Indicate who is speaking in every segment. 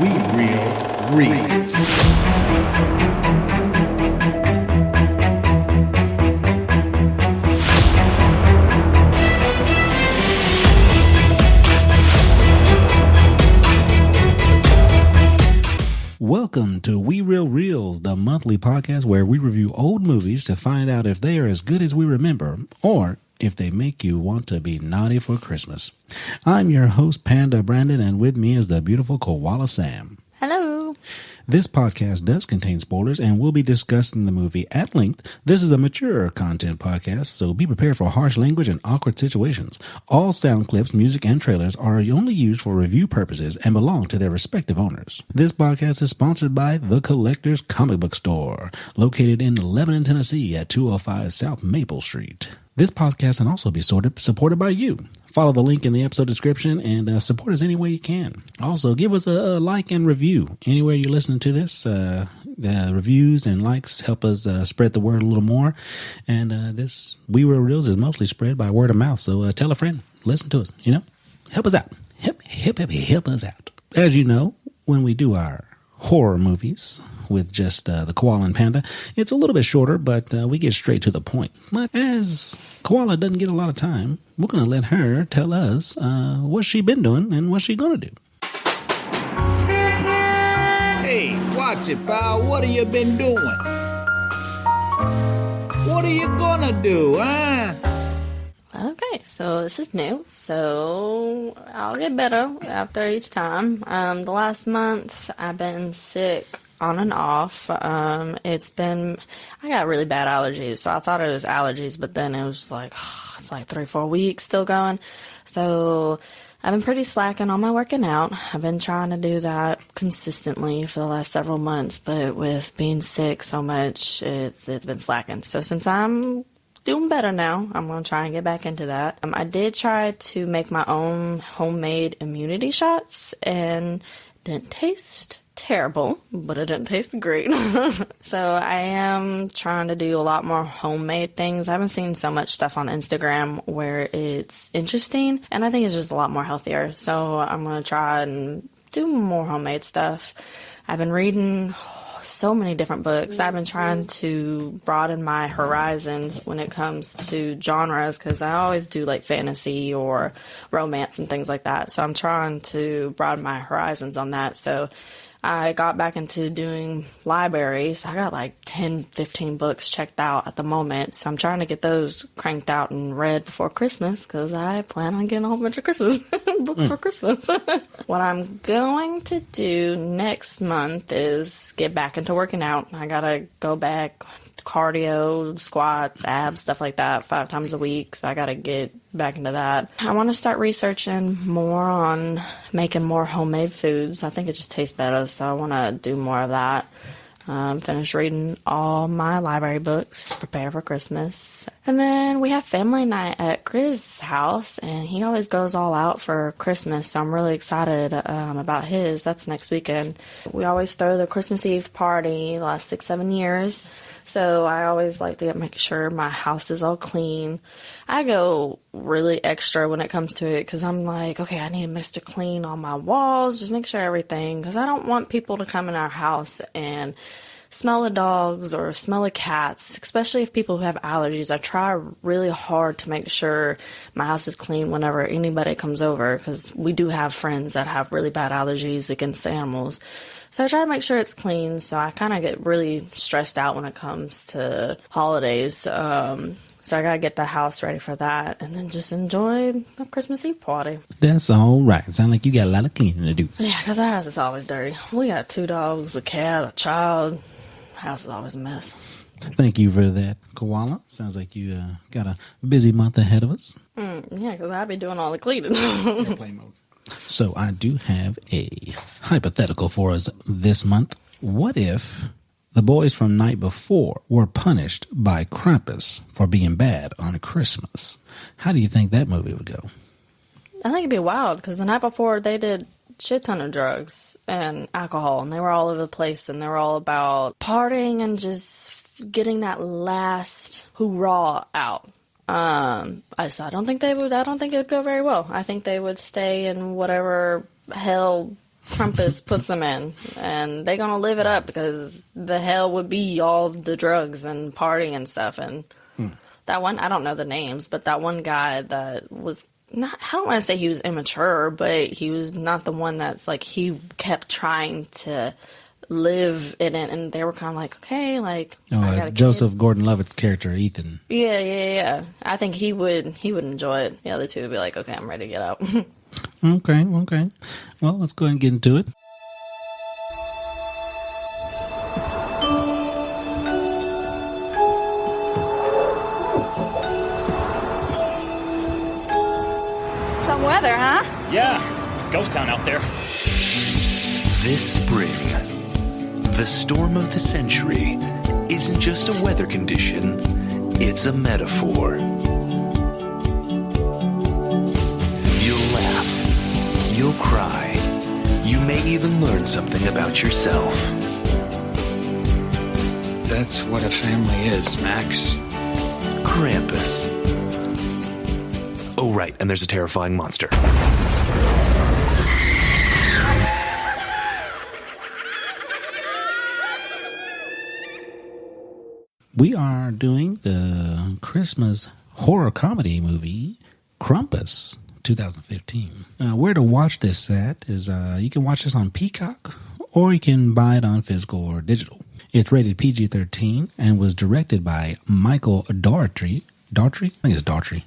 Speaker 1: We Real Reels. Welcome to We Real Reels, the monthly podcast where we review old movies to find out if they are as good as we remember, or if they make you want to be naughty for Christmas. I'm your host, Panda Brandon, and with me is the beautiful Koala Sam.
Speaker 2: Hello.
Speaker 1: This podcast does contain spoilers and will be discussing the movie at length. This is a mature content podcast, so be prepared for harsh language and awkward situations. All sound clips, music, and trailers are only used for review purposes and belong to their respective owners. This podcast is sponsored by The Collector's Comic Book Store, located in Lebanon, Tennessee at 205 South Maple Street. This podcast can also be supported by you. Follow the link in the episode description and support us any way you can. Also, give us a like and review anywhere you're listening to this. The reviews and likes help us spread the word a little more. And this We Real Reels is mostly spread by word of mouth. So tell a friend, listen to us, help us out. Help us out. As you know, when we do our horror movies with just the Koala and Panda, it's a little bit shorter, but we get straight to the point. But as Koala doesn't get a lot of time, we're going to let her tell us what she's been doing and what she's going to do.
Speaker 3: Hey, watch it, pal. What have you been doing? What are you gonna do, huh?
Speaker 2: Okay, so this is new, so I'll get better after each time. The last month I've been sick on and off. I got really bad allergies, so I thought it was allergies, but then it was like, it's like 3-4 weeks still going. So I've been pretty slacking on my working out. I've been trying to do that consistently for the last several months, but with being sick so much, it's been slacking. So since I'm doing better now, I'm going to try and get back into that. I did try to make my own homemade immunity shots, and it didn't taste terrible, but it didn't taste great. So I am trying to do a lot more homemade things. I haven't seen so much stuff on Instagram where it's interesting, and I think it's just a lot more healthier. So I'm going to try and do more homemade stuff. I've been reading so many different books. I've been trying to broaden my horizons when it comes to genres, because I always do like fantasy or romance and things like that. So I'm trying to broaden my horizons on that. So I got back into doing libraries. I got like 10, 15 books checked out at the moment. So I'm trying to get those cranked out and read before Christmas, because I plan on getting a whole bunch of Christmas books for Christmas. What I'm going to do next month is get back into working out. I got to go back, cardio, squats, abs, stuff like that, 5 times a week. So I got to get back into that. I want to start researching more on making more homemade foods. I think it just tastes better, so I want to do more of that. Finish reading all my library books, prepare for Christmas. And then we have family night at Chris' house, and he always goes all out for Christmas, so I'm really excited about his. That's next weekend. We always throw the Christmas Eve party the last 6-7 years. So I always like to make sure my house is all clean. I go really extra when it comes to it, because I'm like, okay, I need Mr. Clean on my walls, just make sure everything, because I don't want people to come in our house and smell the dogs or smell the cats, especially if people who have allergies. I try really hard to make sure my house is clean whenever anybody comes over, because we do have friends that have really bad allergies against animals. So I try to make sure it's clean, so I kind of get really stressed out when it comes to holidays. So I got to get the house ready for that, and then just enjoy the Christmas Eve party.
Speaker 1: That's all right. Sound like you got a lot of cleaning to do.
Speaker 2: Yeah, because our house is always dirty. We got 2 dogs, a cat, a child. House is always a mess.
Speaker 1: Thank you for that, Koala. Sounds like you got a busy month ahead of us.
Speaker 2: Yeah, because I'll be doing all the cleaning.
Speaker 1: Play mode. So I do have a hypothetical for us this month. What if the boys from night before were punished by Krampus for being bad on Christmas? How do you think that movie would go?
Speaker 2: I think it'd be wild, because the night before they did shit ton of drugs and alcohol, and they were all over the place, and they were all about partying and just getting that last hoorah out. I don't think it would go very well. I think they would stay in whatever hell Krampus puts them in, and they're gonna live it up because the hell would be all the drugs and partying and stuff. And that one, I don't know the names, but that one guy that was not, I don't want to say he was immature, but he was not the one that's like, he kept trying to live in it, and they were kind of like, okay, like, I got a
Speaker 1: Joseph Gordon-Levitt's character, Ethan.
Speaker 2: Yeah. I think he would enjoy it. The other two would be like, okay, I'm ready to get out.
Speaker 1: Okay. Well, let's go ahead and get into it.
Speaker 4: Some weather, huh?
Speaker 5: Yeah, it's a ghost town out there.
Speaker 6: This spring, the storm of the century isn't just a weather condition, it's a metaphor. You'll laugh, you'll cry, you may even learn something about yourself.
Speaker 7: That's what a family is, Max.
Speaker 6: Krampus. Oh, right, and there's a terrifying monster.
Speaker 1: We are doing the Christmas horror comedy movie, Krampus, 2015. Where to watch this at is you can watch this on Peacock, or you can buy it on physical or digital. It's rated PG-13 and was directed by Michael Daughtry. Daughtry? I think it's Daughtry.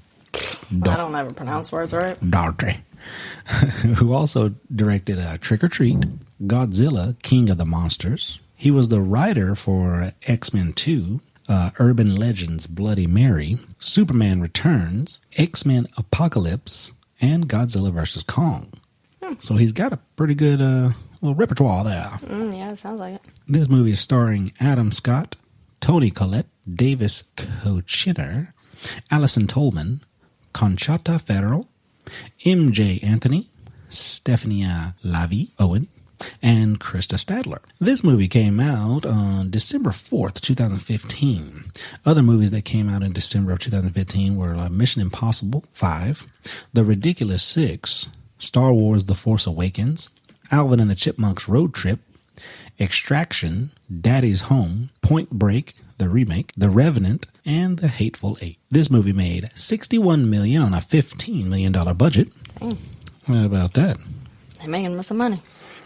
Speaker 2: I don't ever pronounce words right.
Speaker 1: Daughtry. Who also directed Trick or Treat, Godzilla, King of the Monsters. He was the writer for X-Men 2, Urban Legends, Bloody Mary, Superman Returns, X-Men Apocalypse, and Godzilla vs. Kong. So he's got a pretty good little repertoire there.
Speaker 2: Yeah, it sounds like it.
Speaker 1: This movie is starring Adam Scott, Toni Collette, Davis Koechner, Allison Tolman, Conchata Ferrell, MJ Anthony, Stephania Lavi Owen, and Krista Stadler. This movie came out on December 4th, 2015. Other movies that came out in December of 2015 were Mission Impossible 5, The Ridiculous 6, Star Wars The Force Awakens, Alvin and the Chipmunks Road Trip, Extraction, Daddy's Home, Point Break, the remake, The Revenant, and The Hateful Eight. This movie made $61 million on a $15 million budget.
Speaker 2: Dang.
Speaker 1: How about that?
Speaker 2: They're making some money.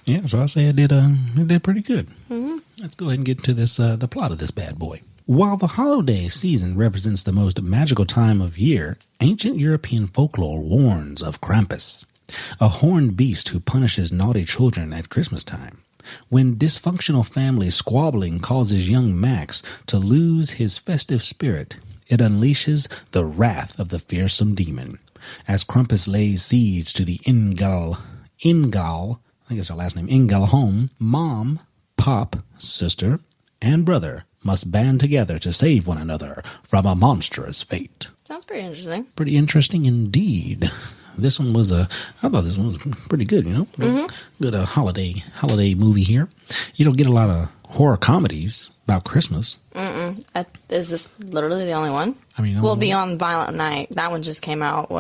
Speaker 1: Yeah, so I say it did pretty good. Mm-hmm. Let's go ahead and get into this the plot of this bad boy. While the holiday season represents the most magical time of year, ancient European folklore warns of Krampus, a horned beast who punishes naughty children at Christmas time. When dysfunctional family squabbling causes young Max to lose his festive spirit, it unleashes the wrath of the fearsome demon. As Krampus lays siege to the Ingal, I think it's her last name, Ingal home, Mom, Pop, sister, and brother must band together to save one another from a monstrous fate.
Speaker 2: Sounds pretty interesting.
Speaker 1: Pretty interesting indeed. This one was I thought this one was pretty good, you know? Mm-hmm. Good holiday movie here. You don't get a lot of horror comedies about Christmas.
Speaker 2: Is this literally the only one?
Speaker 1: I mean,
Speaker 2: well, Beyond Violent Night. That one just came out,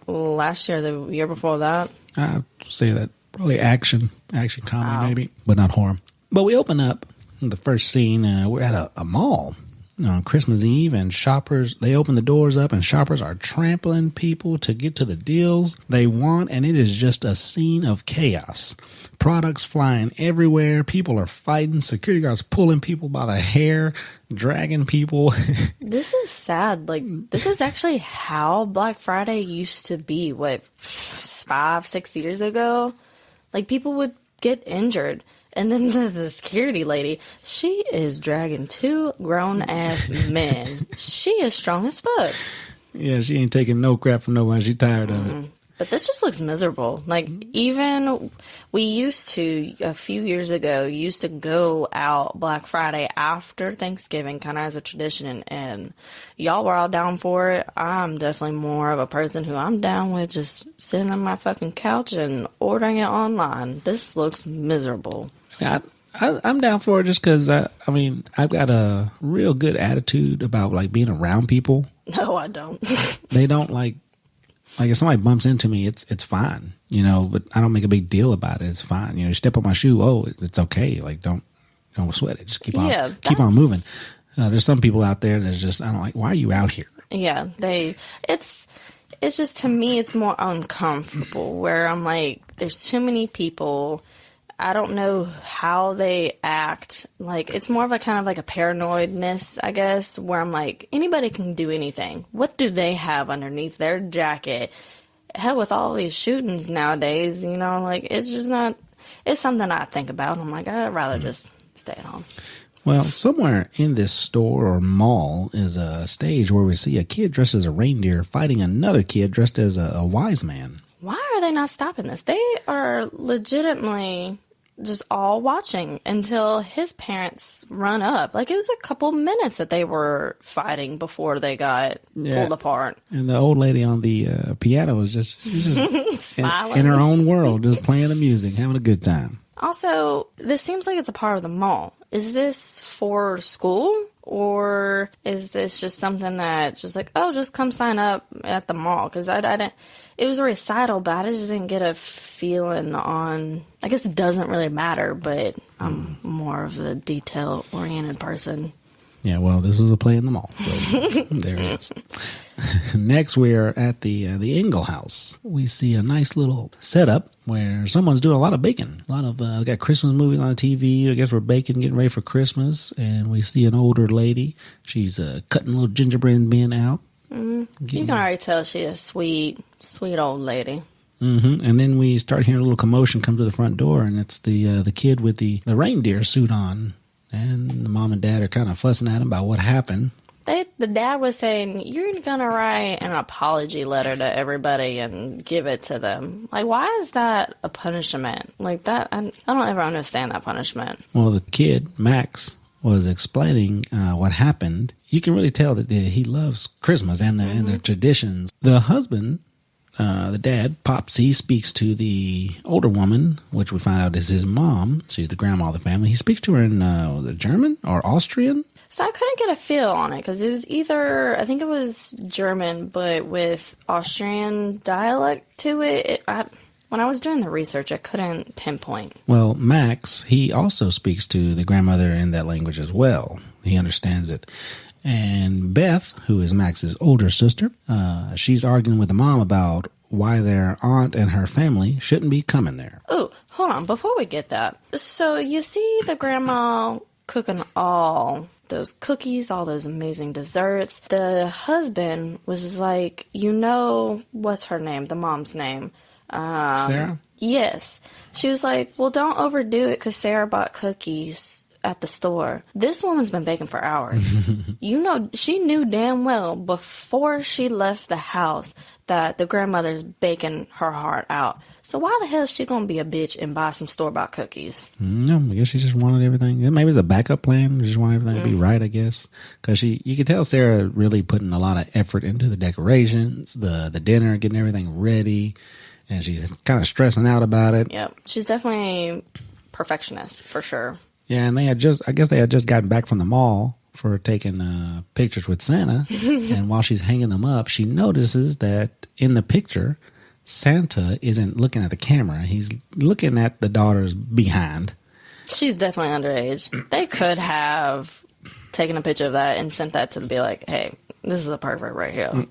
Speaker 2: last year, the year before that?
Speaker 1: I'd say that probably action comedy maybe, but not horror. But we open up in the first scene. We're at a mall on Christmas Eve, and they open the doors up, and shoppers are trampling people to get to the deals they want, and it is just a scene of chaos. Products flying everywhere, people are fighting, security guards pulling people by the hair, dragging people.
Speaker 2: This is sad. Like, this is actually how Black Friday used to be, 5-6 years ago? Like, people would get injured. And then the security lady, she is dragging 2 grown-ass men. She is strong as fuck.
Speaker 1: Yeah, she ain't taking no crap from nobody. She's tired of it.
Speaker 2: But this just looks miserable. Like, even we used to, a few years ago, used to go out Black Friday after Thanksgiving, kind of as a tradition, and y'all were all down for it. I'm definitely more of a person who I'm down with just sitting on my fucking couch and ordering it online. This looks miserable.
Speaker 1: I'm down for it just because, I've got a real good attitude about, like, being around people.
Speaker 2: No, I don't.
Speaker 1: They don't, like, Like if somebody bumps into me, it's fine, but I don't make a big deal about it. It's fine. You step on my shoe. Oh, it's okay. Like don't sweat it. Just keep on moving. There's some people out there that's just, I don't like, why are you out here?
Speaker 2: Yeah, it's just, to me, it's more uncomfortable where I'm like, there's too many people. I don't know how they act. Like, it's more of a kind of like a paranoidness, I guess, where I'm like, anybody can do anything. What do they have underneath their jacket? Hell, with all these shootings nowadays, like, it's just not, it's something I think about. I'm like, I'd rather just stay at home.
Speaker 1: Well, somewhere in this store or mall is a stage where we see a kid dressed as a reindeer fighting another kid dressed as a wise man.
Speaker 2: Why are they not stopping this? They are legitimately just all watching until his parents run up. Like, it was a couple minutes that they were fighting before they got pulled apart.
Speaker 1: And the old lady on the piano was just
Speaker 2: smiling
Speaker 1: in her own world, just playing the music, having a good time.
Speaker 2: Also, this seems like it's a part of the mall. Is this for school, or is this just something that just like, oh, just come sign up at the mall? Because I didn't. It was a recital, but I just didn't get a feeling on. I guess it doesn't really matter, but I'm more of a detail-oriented person.
Speaker 1: Yeah, well, this is a play in the mall. So there it is. Next, we are at the Engel house. We see a nice little setup where someone's doing a lot of baking. A lot of we got Christmas movies on the TV. I guess we're baking, getting ready for Christmas. And we see an older lady. She's cutting a little gingerbread men out.
Speaker 2: You can already tell she's a sweet old lady.
Speaker 1: Mm-hmm. And then we start hearing a little commotion come to the front door, and it's the kid with the reindeer suit on. And the mom and dad are kind of fussing at him about what happened.
Speaker 2: The dad was saying, you're going to write an apology letter to everybody and give it to them. Like, why is that a punishment? Like, that, I don't ever understand that punishment.
Speaker 1: Well, the kid, Max, was explaining what happened. You can really tell that he loves Christmas and the traditions. The husband, the dad, Pops, he speaks to the older woman, which we find out is his mom. She's the grandma of the family. He speaks to her in the German or Austrian.
Speaker 2: So I couldn't get a feel on it because it was either, I think it was German, but with Austrian dialect to it. When I was doing the research, I couldn't pinpoint.
Speaker 1: Well, Max, he also speaks to the grandmother in that language as well. He understands it. And Beth, who is Max's older sister, she's arguing with the mom about why their aunt and her family shouldn't be coming there.
Speaker 2: Oh, hold on. Before we get that. So you see the grandma cooking all those cookies, all those amazing desserts. The husband was just like, what's her name? The mom's name.
Speaker 1: Sarah?
Speaker 2: Yes. She was like, well, don't overdo it because Sarah bought cookies at the store. This woman's been baking for hours. She knew damn well before she left the house that the grandmother's baking her heart out. So why the hell is she going to be a bitch and buy some store-bought cookies?
Speaker 1: No, I guess she just wanted everything. Maybe it's a backup plan. She just wanted everything to be right, I guess. Because you could tell Sarah really putting a lot of effort into the decorations, the dinner, getting everything ready. And she's kind of stressing out about it.
Speaker 2: Yep. She's definitely a perfectionist, for sure.
Speaker 1: Yeah, and they had just gotten back from the mall for taking pictures with Santa. And while she's hanging them up, she notices that in the picture, Santa isn't looking at the camera. He's looking at the daughter's behind. She's definitely
Speaker 2: underage. They could have taken a picture of that and sent that to be like, hey, this is a pervert right here.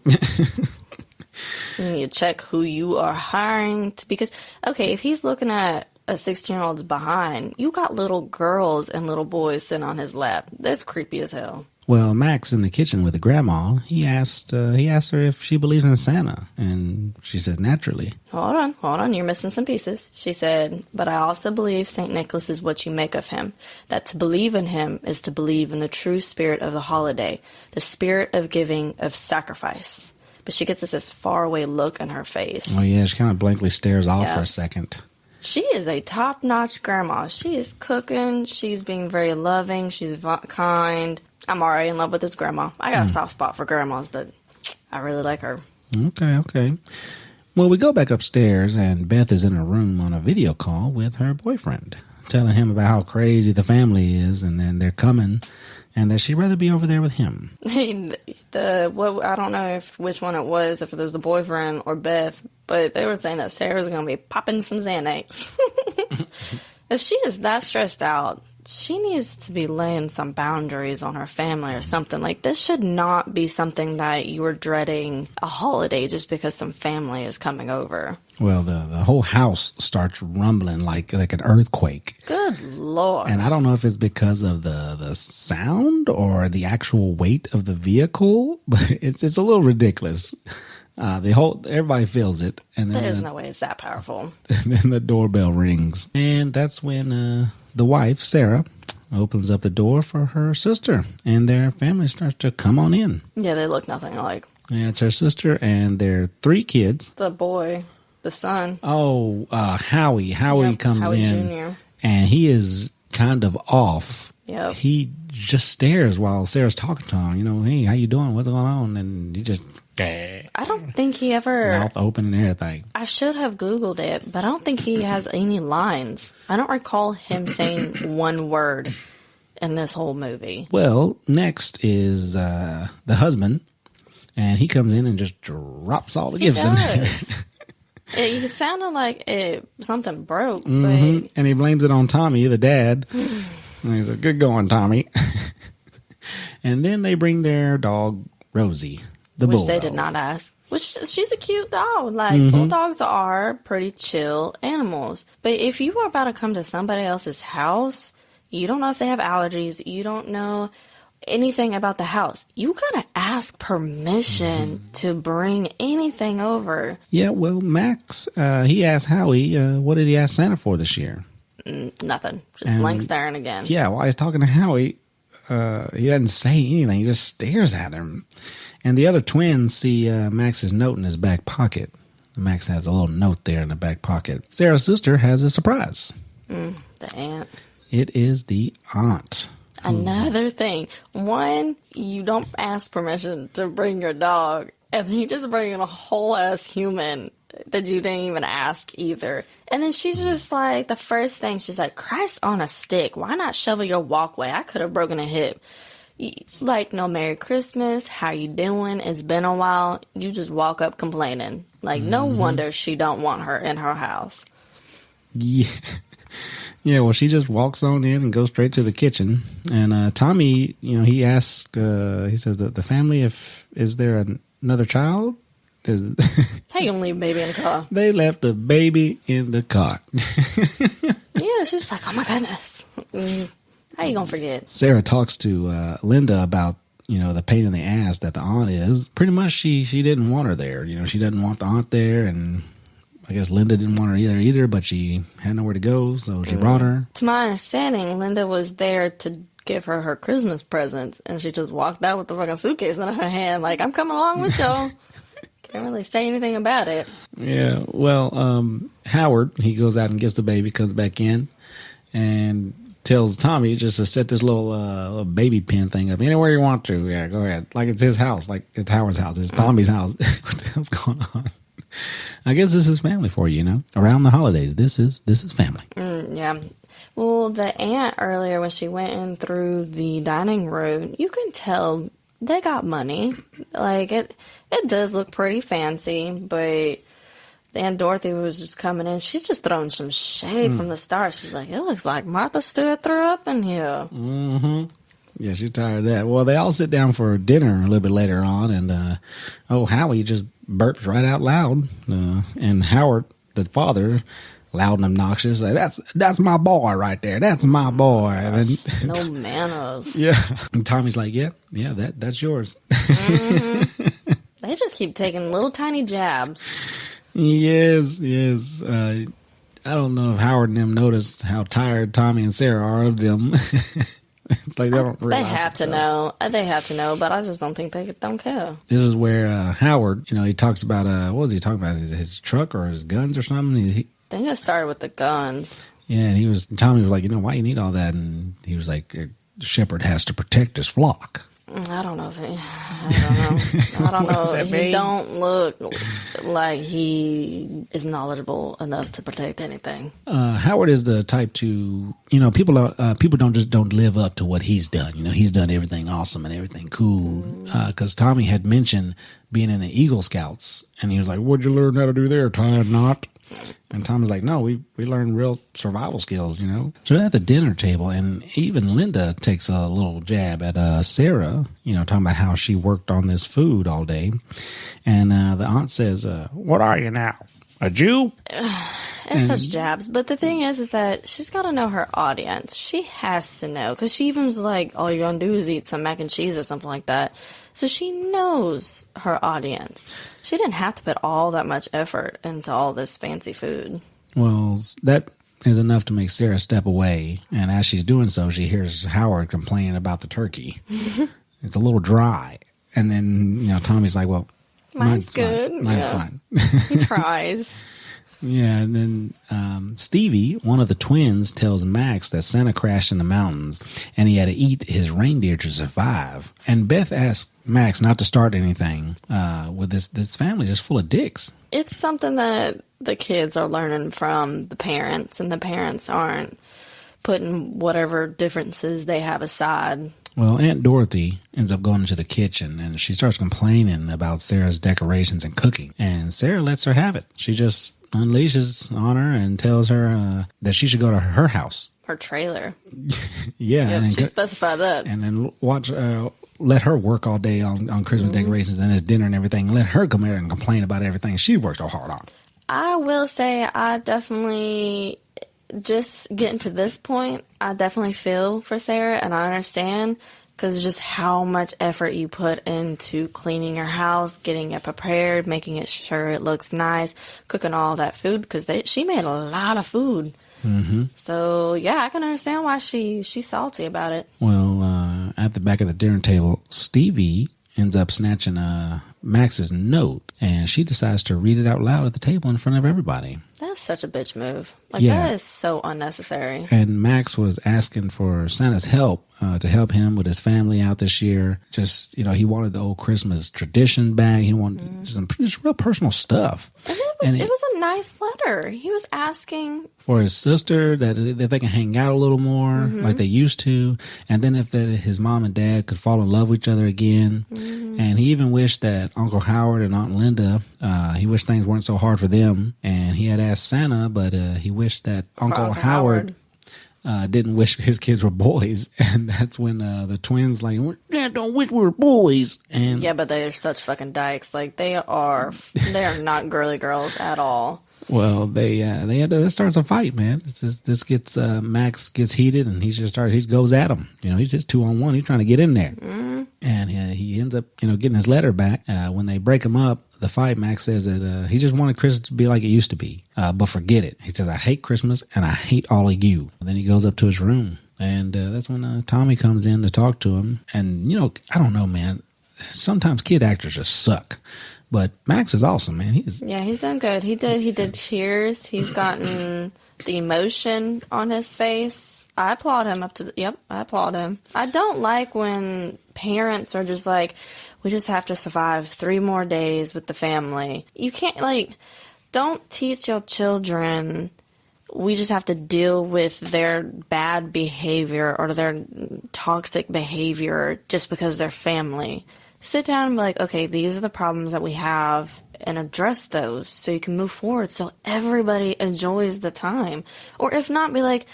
Speaker 2: You need to check who you are hiring because, okay, if he's looking at a 16-year-old's behind, you got little girls and little boys sitting on his lap. That's creepy as hell.
Speaker 1: Well, Max in the kitchen with the grandma, he asked her if she believes in Santa, and she said naturally.
Speaker 2: Hold on, you're missing some pieces. She said, but I also believe St. Nicholas is what you make of him, that to believe in him is to believe in the true spirit of the holiday, the spirit of giving, of sacrifice. But she gets this faraway look in her face.
Speaker 1: Oh, yeah, she kind of blankly stares off for a second.
Speaker 2: She is a top-notch grandma. She is cooking. She's being very loving. She's kind. I'm already in love with this grandma. I got a soft spot for grandmas, but I really like her.
Speaker 1: Okay. Well, we go back upstairs, and Beth is in her room on a video call with her boyfriend. telling him about how crazy the family is, and then they're coming, and that she'd rather be over there with him.
Speaker 2: I don't know which one it was, if it was the boyfriend or Beth, but they were saying that Sarah's going to be popping some Xanax. If she is that stressed out, she needs to be laying some boundaries on her family or something. Like, this should not be something that you are dreading a holiday just because some family is coming over.
Speaker 1: Well, the whole house starts rumbling like an earthquake.
Speaker 2: Good Lord.
Speaker 1: And I don't know if it's because of the sound or the actual weight of the vehicle, but it's a little ridiculous. Everybody feels it. And then
Speaker 2: There's no way it's that powerful.
Speaker 1: And then the doorbell rings. And that's when the wife, Sarah, opens up the door for her sister, and their family starts to come on in.
Speaker 2: Yeah, they look nothing alike.
Speaker 1: And it's her sister and their 3 kids.
Speaker 2: The boy, the son.
Speaker 1: Oh, Howie. Howie comes
Speaker 2: Howie
Speaker 1: in,
Speaker 2: Jr.
Speaker 1: and he is kind of off.
Speaker 2: Yep.
Speaker 1: He just stares while Sarah's talking to him. You know, hey, how you doing? What's going on? And he just...
Speaker 2: I don't think he ever...
Speaker 1: Mouth open and everything.
Speaker 2: I should have Googled it, but I don't think he has any lines. I don't recall him saying one word in this whole movie.
Speaker 1: Well, next is the husband, and he comes in and just drops all the gifts in there.
Speaker 2: It sounded like something broke.
Speaker 1: Mm-hmm.
Speaker 2: But...
Speaker 1: And he blames it on Tommy, the dad. And he's like, good going, Tommy. And then they bring their dog, Rosie.
Speaker 2: Which they did not ask. Which, she's a cute dog. Like, bulldogs are pretty chill animals. But if you are about to come to somebody else's house, you don't know if they have allergies. You don't know anything about the house. You gotta ask permission to bring anything over.
Speaker 1: Yeah, well, Max, he asked Howie, what did he ask Santa for this year?
Speaker 2: Nothing. Just blank staring again.
Speaker 1: Yeah, while he's talking to Howie, he doesn't say anything. He just stares at him. And the other twins see Max's note in his back pocket. Max has a little note there in the back pocket. Sarah's sister has a surprise.
Speaker 2: The aunt.
Speaker 1: It is the aunt.
Speaker 2: Another thing. One, you don't ask permission to bring your dog, and then you just bring in a whole ass human that you didn't even ask either. And then she's just like, the first thing, she's like, Christ on a stick. Why not shovel your walkway? I could have broken a hip. Like, no Merry Christmas, how you doing? It's been a while. You just walk up complaining. Like, no wonder she don't want her in her house.
Speaker 1: Yeah. Yeah, well, she just walks on in and goes straight to the kitchen. And Tommy, you know, he asks, he says that the family, is there another child?
Speaker 2: How you gonna leave a baby in the car?
Speaker 1: They left a baby in the car.
Speaker 2: Yeah, she's like, oh my goodness. How you gonna forget?
Speaker 1: Sarah talks to Linda about, you know, the pain in the ass that the aunt is. Pretty much she didn't want her there. You know, she doesn't want the aunt there, and I guess Linda didn't want her either, but she had nowhere to go, so she brought her. To
Speaker 2: my understanding, Linda was there to give her Christmas presents, and she just walked out with the fucking suitcase in her hand, like, I'm coming along with y'all. Can't really say anything about it.
Speaker 1: Yeah, well, Howard, he goes out and gets the baby, comes back in, and tells Tommy just to set this little baby pen thing up anywhere you want to. Yeah, go ahead. Like it's his house, like it's Howard's house. It's Tommy's house. What the hell's going on? I guess this is family for you, you know? Around the holidays, this is family.
Speaker 2: Yeah. Well, the aunt earlier, when she went in through the dining room, you can tell they got money. Like, it does look pretty fancy, but Aunt Dorothy was just coming in. She's just throwing some shade from the start. She's like, it looks like Martha Stewart threw up in here.
Speaker 1: Mm-hmm. Yeah, she's tired of that. Well, they all sit down for dinner a little bit later on, and Howie just burps right out loud. And Howard, the father, loud and obnoxious, like, that's my boy right there. That's my boy. And then,
Speaker 2: no manners.
Speaker 1: Yeah. And Tommy's like, yeah, that's yours.
Speaker 2: Mm-hmm. They just keep taking little tiny jabs.
Speaker 1: Yes. I don't know if Howard and them noticed how tired Tommy and Sarah are of them. It's like they don't realize.
Speaker 2: They have to know. They have to know, but I just don't think they don't care.
Speaker 1: This is where Howard, you know, he talks about, what was he talking about? His truck or his guns or something? I
Speaker 2: think it started with the guns.
Speaker 1: Yeah, and Tommy was like, you know, why you need all that? And he was like, a shepherd has to protect his flock.
Speaker 2: I don't know if I don't know. He don't look like he is knowledgeable enough to protect anything.
Speaker 1: Howard is the type to, people don't live up to what he's done. He's done everything awesome and everything cool. Because Tommy had mentioned being in the Eagle Scouts, and he was like, "What'd you learn how to do there? Tie a knot?" And Tom was like, "No, we learned real survival skills, So at the dinner table, and even Linda takes a little jab at Sarah, talking about how she worked on this food all day. And the aunt says, "What are you now? A Jew?"
Speaker 2: And such jabs. But the thing is that she's got to know her audience. She has to know. Because she even was like, all you're going to do is eat some mac and cheese or something like that. So she knows her audience. She didn't have to put all that much effort into all this fancy food.
Speaker 1: Well, that is enough to make Sarah step away. And as she's doing so, she hears Howard complaining about the turkey. It's a little dry. And then, Tommy's like, well,
Speaker 2: mine's good.
Speaker 1: Mine's fine.
Speaker 2: He tries.
Speaker 1: Yeah, and then Stevie, one of the twins, tells Max that Santa crashed in the mountains and he had to eat his reindeer to survive. And Beth asks Max not to start anything with this family just full of dicks.
Speaker 2: It's something that the kids are learning from the parents, and the parents aren't putting whatever differences they have aside.
Speaker 1: Well, Aunt Dorothy ends up going into the kitchen, and she starts complaining about Sarah's decorations and cooking. And Sarah lets her have it. She just unleashes on her and tells her that she should go to her house.
Speaker 2: Her trailer.
Speaker 1: Yeah.
Speaker 2: Yep,
Speaker 1: and
Speaker 2: she specified that.
Speaker 1: And then let her work all day on Christmas decorations and his dinner and everything. Let her come here and complain about everything she worked so hard on.
Speaker 2: I will say I definitely, just getting to this point, I definitely feel for Sarah, and I understand, because just how much effort you put into cleaning your house, getting it prepared, making it sure it looks nice, cooking all that food, because she made a lot of food. Mm-hmm. So, yeah, I can understand why she's salty about it.
Speaker 1: Well, at the back of the dinner table, Stevie ends up snatching Max's note, and she decides to read it out loud at the table in front of everybody.
Speaker 2: That's such a bitch move. That is so unnecessary.
Speaker 1: And Max was asking for Santa's help to help him with his family out this year. Just, he wanted the old Christmas tradition back. He wanted some just real personal stuff.
Speaker 2: And it was a nice letter. He was asking
Speaker 1: for his sister that they can hang out a little more like they used to. And then if his mom and dad could fall in love with each other again. Mm-hmm. And he even wished that Uncle Howard and Aunt Linda, he wished things weren't so hard for them. And he had asked Santa, but he wished that Uncle Howard didn't wish his kids were boys. And that's when the twins Dad don't wish we were boys. And
Speaker 2: yeah, but they're such fucking dykes. They are not girly girls at all.
Speaker 1: Well, they had to, this starts a fight, man. This gets Max gets heated, and he goes at him. He's just 2-on-1. He's trying to get in there, and he ends up getting his letter back. When they break him up, the fight, Max says that he just wanted Christmas to be like it used to be, but forget it. He says, "I hate Christmas and I hate all of you." And then he goes up to his room, and that's when Tommy comes in to talk to him. And I don't know, man. Sometimes kid actors just suck. But Max is awesome, man. He's
Speaker 2: done good. He did tears. He's gotten the emotion on his face. I applaud him I applaud him. I don't like when parents are just like, we just have to survive 3 more days with the family. You can't, don't teach your children we just have to deal with their bad behavior or their toxic behavior just because they're family. Sit down and be like, okay, these are the problems that we have, and address those so you can move forward so everybody enjoys the time. Or if not, be like,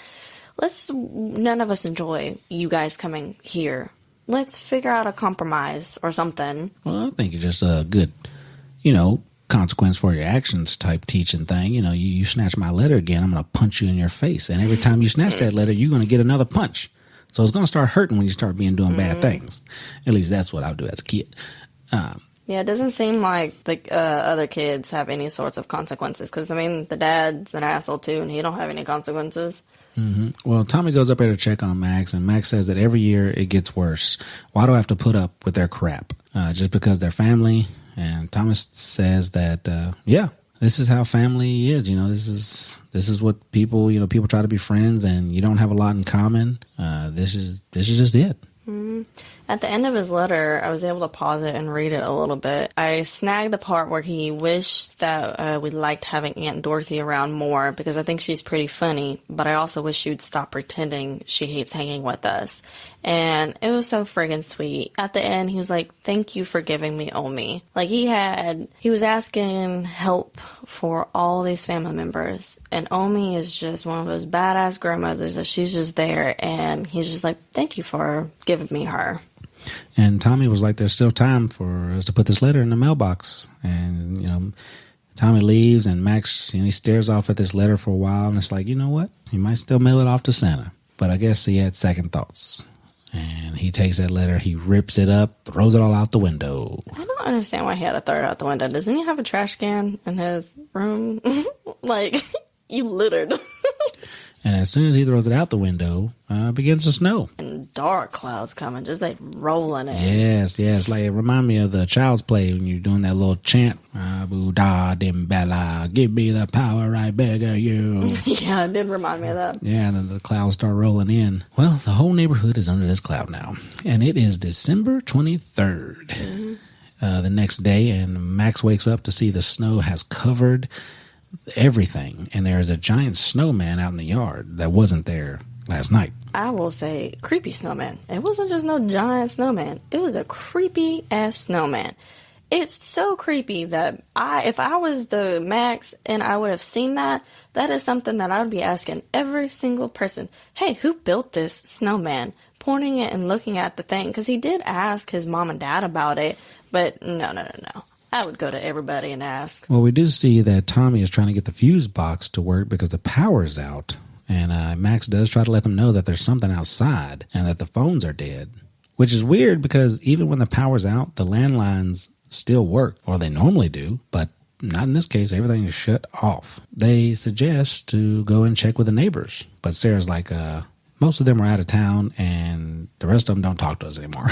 Speaker 2: none of us enjoy you guys coming here. Let's figure out a compromise or something.
Speaker 1: Well, I think it's just a good, consequence for your actions type teaching thing. You snatch my letter again, I'm going to punch you in your face. And every time you snatch that letter, you're going to get another punch. So it's going to start hurting when you start doing bad things. At least that's what I would do as a kid.
Speaker 2: Yeah, it doesn't seem like the other kids have any sorts of consequences. Because, the dad's an asshole too, and he don't have any consequences.
Speaker 1: Mm-hmm. Well, Tommy goes up there to check on Max, and Max says that every year it gets worse. Why do I have to put up with their crap? Just because they're family? And Thomas says that, this is how family is. This is what people try to be friends, and you don't have a lot in common. This is just it.
Speaker 2: Mm-hmm. At the end of his letter, I was able to pause it and read it a little bit. I snagged the part where he wished that we liked having Aunt Dorothy around more because I think she's pretty funny, but I also wish she would stop pretending she hates hanging with us. And it was so friggin' sweet. At the end, he was like, thank you for giving me Omi. Like, he was asking help for all these family members. And Omi is just one of those badass grandmothers that she's just there. And he's just like, thank you for giving me her.
Speaker 1: And Tommy was like, there's still time for us to put this letter in the mailbox. And, you know, Tommy leaves and Max, you know, he stares off at this letter for a while. And it's like, you know what? He might still mail it off to Santa. But I guess he had second thoughts. And he takes that letter, he rips it up, throws it all out the window.
Speaker 2: I don't understand why he had to throw it out the window. Doesn't he have a trash can in his room? Like, you littered.
Speaker 1: And as soon as he throws it out the window, it begins to snow.
Speaker 2: And dark clouds coming, just like rolling in.
Speaker 1: Yes. Like, it remind me of the Child's Play when you're doing that little chant. Abu da dim bella, give me the power, I beg of you.
Speaker 2: Yeah, it did remind me of that.
Speaker 1: Yeah, and then the clouds start rolling in. Well, the whole neighborhood is under this cloud now. And it is December 23rd. Mm-hmm. The next day, and Max wakes up to see the snow has covered everything, and there's a giant snowman out in the yard that wasn't there last night.
Speaker 2: I will say creepy snowman. It wasn't just no giant snowman. It was a creepy ass snowman. It's so creepy that if I was the Max and I would have seen that is something that I would be asking every single person, hey, who built this snowman? Pointing it and looking at the thing, because he did ask his mom and dad about it, but no. I would go to everybody and ask.
Speaker 1: Well, we do see that Tommy is trying to get the fuse box to work because the power's out. And Max does try to let them know that there's something outside and that the phones are dead. Which is weird because even when the power's out, the landlines still work. Or they normally do, but not in this case. Everything is shut off. They suggest to go and check with the neighbors. But Sarah's like, most of them are out of town, and the rest of them don't talk to us anymore.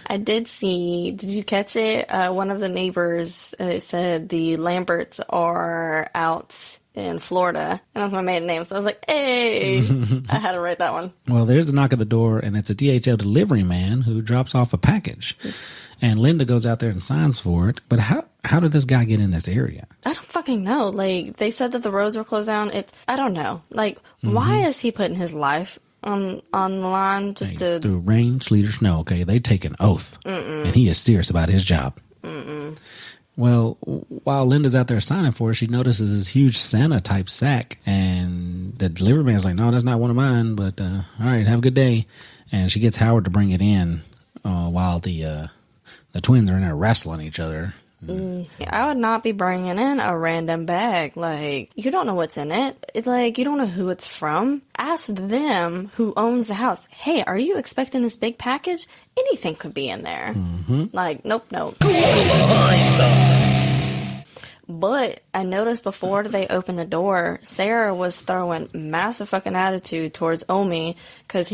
Speaker 2: I did you catch it? One of the neighbors said the Lamberts are out in Florida, and that was my maiden name, so I was like, hey, I had to write that one.
Speaker 1: Well, there's a knock at the door, and it's a DHL delivery man who drops off a package. And Linda goes out there and signs for it. But how did this guy get in this area?
Speaker 2: I don't fucking know. Like, they said that the roads were closed down. I don't know. Like, why is he putting his life on the line just to...
Speaker 1: Through rain, sleet, or snow, okay? They take an oath. And he is serious about his job. Well, while Linda's out there signing for it, she notices this huge Santa-type sack. And the delivery man's like, no, that's not one of mine. But, all right, have a good day. And she gets Howard to bring it in while the twins are in there wrestling each other.
Speaker 2: I would not be bringing in a random bag. Like, you don't know what's in it. It's like, you don't know who it's from. Ask them who owns the house. Hey, are you expecting this big package? Anything could be in there. Like, nope. But I noticed before they opened the door, Sarah was throwing massive fucking attitude towards Omi because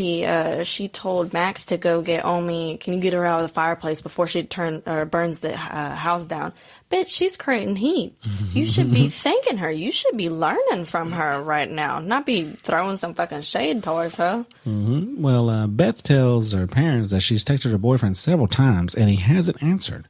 Speaker 2: she told Max to go get Omi. Can you get her out of the fireplace before she burns the house down? Bitch, she's creating heat. You should be thanking her. You should be learning from her right now, not be throwing some fucking shade towards her.
Speaker 1: Well, Beth tells her parents that she's texted her boyfriend several times and he hasn't answered,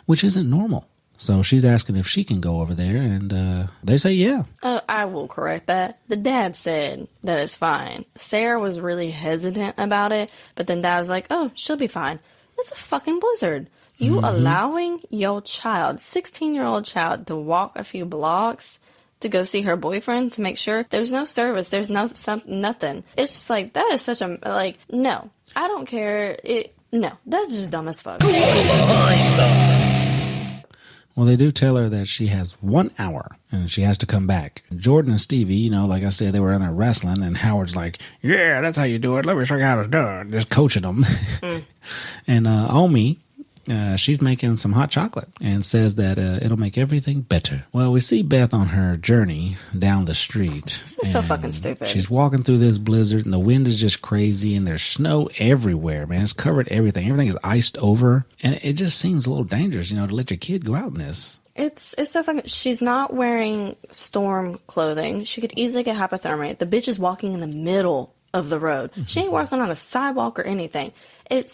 Speaker 1: which isn't normal. So she's asking if she can go over there, and they say yeah.
Speaker 2: I will correct that. The dad said that it's fine. Sarah was really hesitant about it, but then Dad was like, oh, she'll be fine. It's a fucking blizzard. You allowing your child, 16-year-old child, to walk a few blocks to go see her boyfriend to make sure there's no service, there's nothing. It's just like, that is such a, like, no. I don't care. No, that's just dumb as fuck.
Speaker 1: Well, they do tell her that she has 1 hour and she has to come back. Jordan and Stevie, you know, like I said, they were in there wrestling, and Howard's like, yeah, that's how you do it. Let me show you how it's done. Just coaching them. And Omi, she's making some hot chocolate and says that it'll make everything better. Well, we see Beth on her journey down the street.
Speaker 2: It's so fucking stupid.
Speaker 1: She's walking through this blizzard, and the wind is just crazy, and there's snow everywhere, man. It's covered everything. Everything is iced over, and it just seems a little dangerous, you know, to let your kid go out in this.
Speaker 2: It's so fucking... She's not wearing storm clothing. She could easily get hypothermia. The bitch is walking in the middle of the road. She ain't walking on the sidewalk or anything.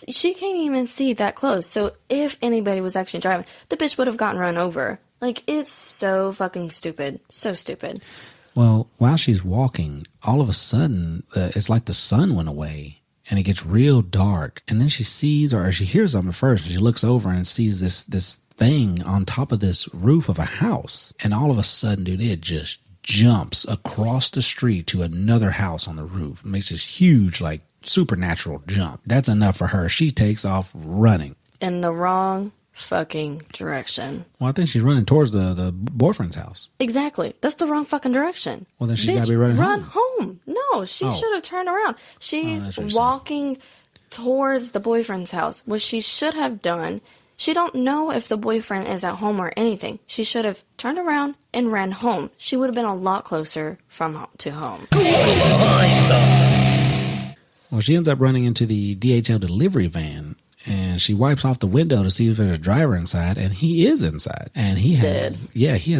Speaker 2: She can't even see that close. So if anybody was actually driving, the bitch would have gotten run over. Like, it's so fucking stupid. So stupid.
Speaker 1: Well, while she's walking, all of a sudden, it's like the sun went away and it gets real dark. And then she sees, or she hears something first, and she looks over and sees this thing on top of this roof of a house. And all of a sudden, dude, it just jumps across the street to another house on the roof. It makes this huge, like, supernatural jump. That's enough for her. She takes off running.
Speaker 2: In the wrong fucking direction.
Speaker 1: Well, I think she's running towards the boyfriend's house.
Speaker 2: Exactly. That's the wrong fucking direction.
Speaker 1: Well, then she's got to be running
Speaker 2: run
Speaker 1: home.
Speaker 2: No, she should have turned around. She's walking towards the boyfriend's house. What she should have done, she don't know if the boyfriend is at home or anything. She should have turned around and ran home. She would have been a lot closer from home to home.
Speaker 1: Well, she ends up running into the DHL delivery van, and she wipes off the window to see if there's a driver inside, and he is inside. And he has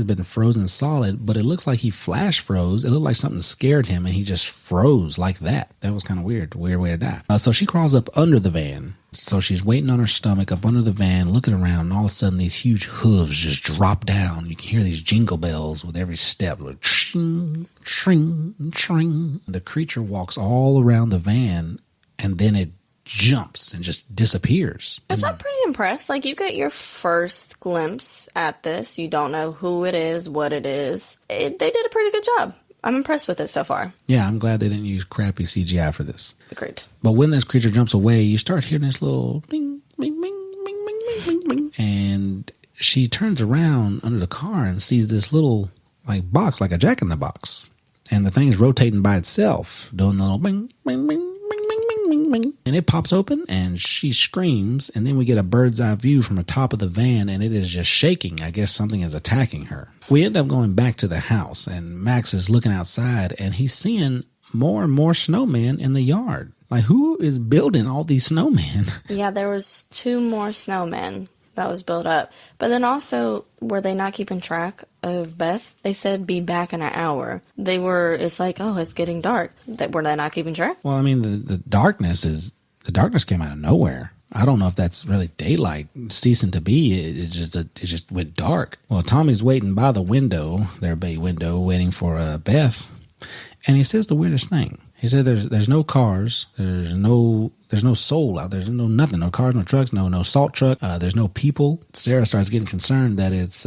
Speaker 1: been frozen solid, but it looks like he flash froze. It looked like something scared him, and he just froze like that. That was kind of weird way to die. So she crawls up under the van. So she's waiting on her stomach up under the van, looking around, and all of a sudden these huge hooves just drop down. You can hear these jingle bells with every step. Like, tring, tring, tring. The creature walks all around the van, and then it jumps and just disappears.
Speaker 2: Which I'm pretty impressed. Like, you get your first glimpse at this. You don't know who it is, what it is. They did a pretty good job. I'm impressed with it so far.
Speaker 1: Yeah, I'm glad they didn't use crappy CGI for this.
Speaker 2: Agreed.
Speaker 1: But when this creature jumps away, you start hearing this little bing, bing, bing, bing, bing, bing, bing, bing. And she turns around under the car and sees this little, like, box, like a jack-in-the-box. And the thing's rotating by itself, doing the little bing, bing, bing. And it pops open and she screams, and then we get a bird's eye view from the top of the van, and it is just shaking. I guess something is attacking her. We end up going back to the house, and Max is looking outside, and he's seeing more and more snowmen in the yard. Like, who is building all these snowmen? Yeah,
Speaker 2: there was 2 more snowmen that was built up. But then also, were they not keeping track of Beth? They said be back in an hour. It's like, oh, it's getting dark. Were they not keeping track?
Speaker 1: Well, I mean, the darkness came out of nowhere. I don't know if that's really daylight ceasing to be. It just went dark. Well, Tommy's waiting by the window, their bay window, waiting for Beth. And he says the weirdest thing. He said there's no cars, there's no soul out there, there's no nothing, no cars, no trucks, no salt truck, there's no people. Sarah starts getting concerned that it's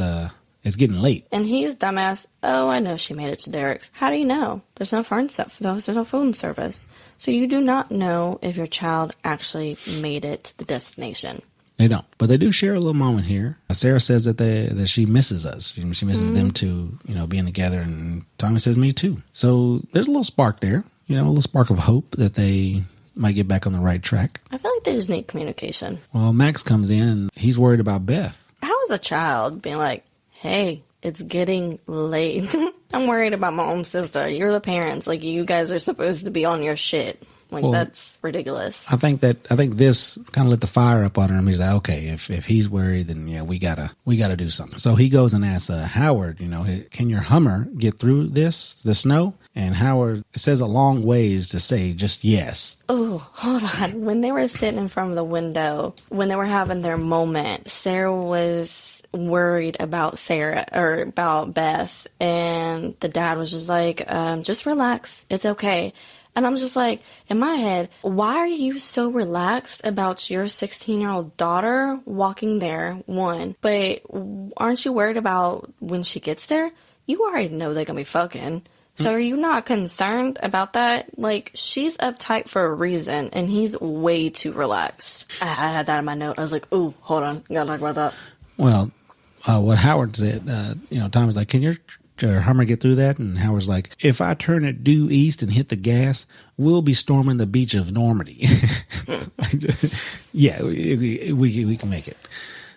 Speaker 1: getting late.
Speaker 2: And he's dumbass. Oh, I know she made it to Derek's. How do you know? There's no phone stuff. There's no phone service. So you do not know if your child actually made it to the destination.
Speaker 1: They don't, but they do share a little moment here. Sarah says that she misses us. She misses them two, being together, and Tommy says me too. So there's a little spark there, a little spark of hope that they might get back on the right track.
Speaker 2: I feel like they just need communication.
Speaker 1: Well, Max comes in and he's worried about Beth.
Speaker 2: How is a child being like, hey, it's getting late. I'm worried about my own sister. You're the parents. Like, you guys are supposed to be on your shit. Like, that's ridiculous.
Speaker 1: I think this kind of lit the fire up on him. He's like, okay, if he's worried, then yeah, we gotta do something. So he goes and asks Howard, can your Hummer get through the snow? And Howard says a long ways to say just yes.
Speaker 2: Oh, hold on. When they were sitting in front of the window, when they were having their moment, Sarah was worried about about Beth, and the dad was just like, just relax. It's okay. And I'm just like, in my head, why are you so relaxed about your 16-year-old daughter walking there, one? But aren't you worried about when she gets there? You already know they're going to be fucking. So are you not concerned about that? Like, she's uptight for a reason, and he's way too relaxed. I had that in my note. I was like, ooh, hold on. Gotta talk about that.
Speaker 1: Well, what Howard said, Tommy's like, can your Hummer get through that? And Howard's like, if I turn it due east and hit the gas, we'll be storming the beach of Normandy. Yeah, we can make it.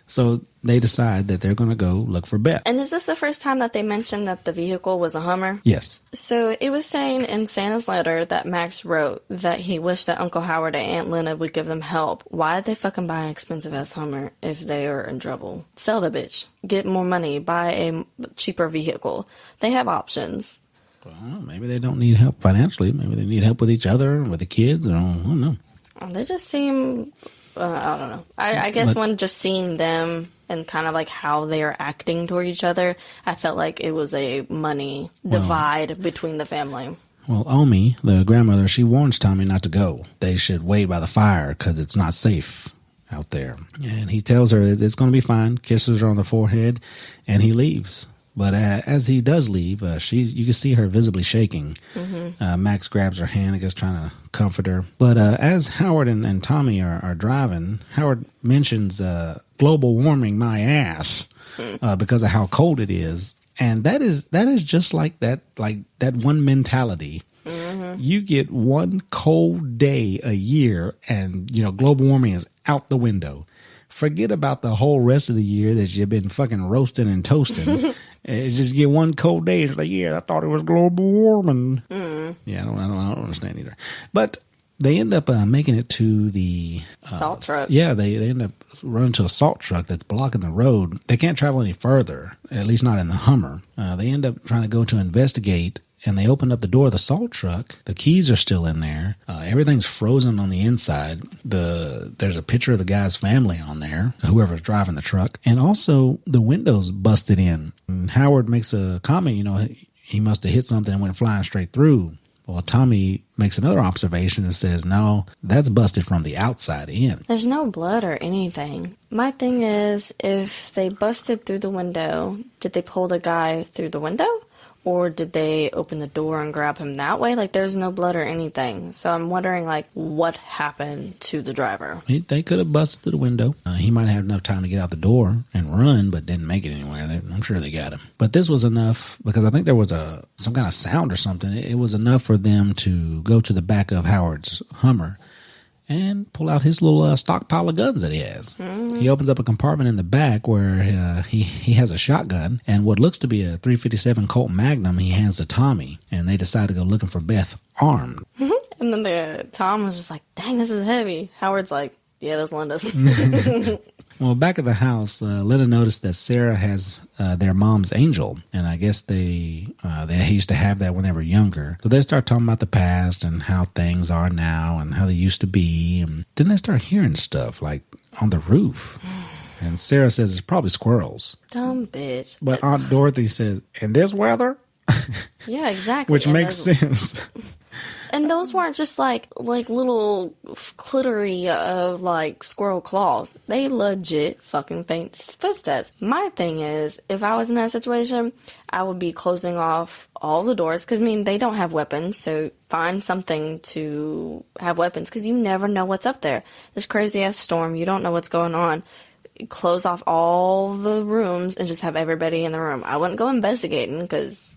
Speaker 1: So they decide that they're going to go look for Beth.
Speaker 2: And is this the first time that they mentioned that the vehicle was a Hummer?
Speaker 1: Yes.
Speaker 2: So it was saying in Santa's letter that Max wrote that he wished that Uncle Howard and Aunt Lena would give them help. Why did they fucking buy an expensive-ass Hummer if they are in trouble? Sell the bitch. Get more money. Buy a cheaper vehicle. They have options.
Speaker 1: Well, maybe they don't need help financially. Maybe they need help with each other, with the kids. I don't know.
Speaker 2: They just seem, I don't know. I guess when just seeing them and kind of like how they are acting toward each other, I felt like it was a money divide between the family.
Speaker 1: Well, Omi, the grandmother, she warns Tommy not to go. They should wait by the fire because it's not safe out there. And he tells her that it's going to be fine, kisses her on the forehead, and he leaves. But as he does leave, you can see her visibly shaking. Mm-hmm. Max grabs her hand, I guess, trying to comfort her. But as Howard and Tommy are driving, Howard mentions global warming my ass because of how cold it is. And that is just like that one mentality. Mm-hmm. You get one cold day a year and, global warming is out the window. Forget about the whole rest of the year that you've been fucking roasting and toasting. It's just get one cold day. It's like, I thought it was global warming. Mm. Yeah, I don't understand either. But they end up making it to the
Speaker 2: salt truck.
Speaker 1: Yeah, they end up running to a salt truck that's blocking the road. They can't travel any further, at least not in the Hummer. They end up trying to go to investigate, and they open up the door of the salt truck. The keys are still in there. Everything's frozen on the inside. There's a picture of the guy's family on there, whoever's driving the truck. And also, the window's busted in. And Howard makes a comment, he must have hit something and went flying straight through. Well, Tommy makes another observation and says, no, that's busted from the outside in.
Speaker 2: There's no blood or anything. My thing is, if they busted through the window, did they pull the guy through the window? Or did they open the door and grab him that way? Like, there's no blood or anything. So I'm wondering, what happened to the driver?
Speaker 1: They could have busted through the window. He might have enough time to get out the door and run, but didn't make it anywhere. I'm sure they got him. But this was enough, because I think there was some kind of sound or something. It was enough for them to go to the back of Howard's Hummer and pull out his little stockpile of guns that he has. Mm-hmm. He opens up a compartment in the back where he has a shotgun and what looks to be a .357 Colt Magnum he hands to Tommy, and they decide to go looking for Beth armed.
Speaker 2: Mm-hmm. And then Tom was just like, dang, this is heavy. Howard's like, yeah, that's Linda's.
Speaker 1: Well, back at the house, Linda noticed that Sarah has their mom's angel, and I guess they used to have that when they were younger. So they start talking about the past and how things are now and how they used to be. And then they start hearing stuff like on the roof. And Sarah says it's probably squirrels.
Speaker 2: Dumb bitch.
Speaker 1: But Aunt Dorothy says, in this weather?
Speaker 2: Yeah, exactly.
Speaker 1: Which makes sense.
Speaker 2: And those weren't just like little clitory of squirrel claws. They legit fucking footsteps. My thing is, if I was in that situation, I would be closing off all the doors. Because, they don't have weapons. So find something to have weapons. Because you never know what's up there. This crazy-ass storm, you don't know what's going on. Close off all the rooms and just have everybody in the room. I wouldn't go investigating because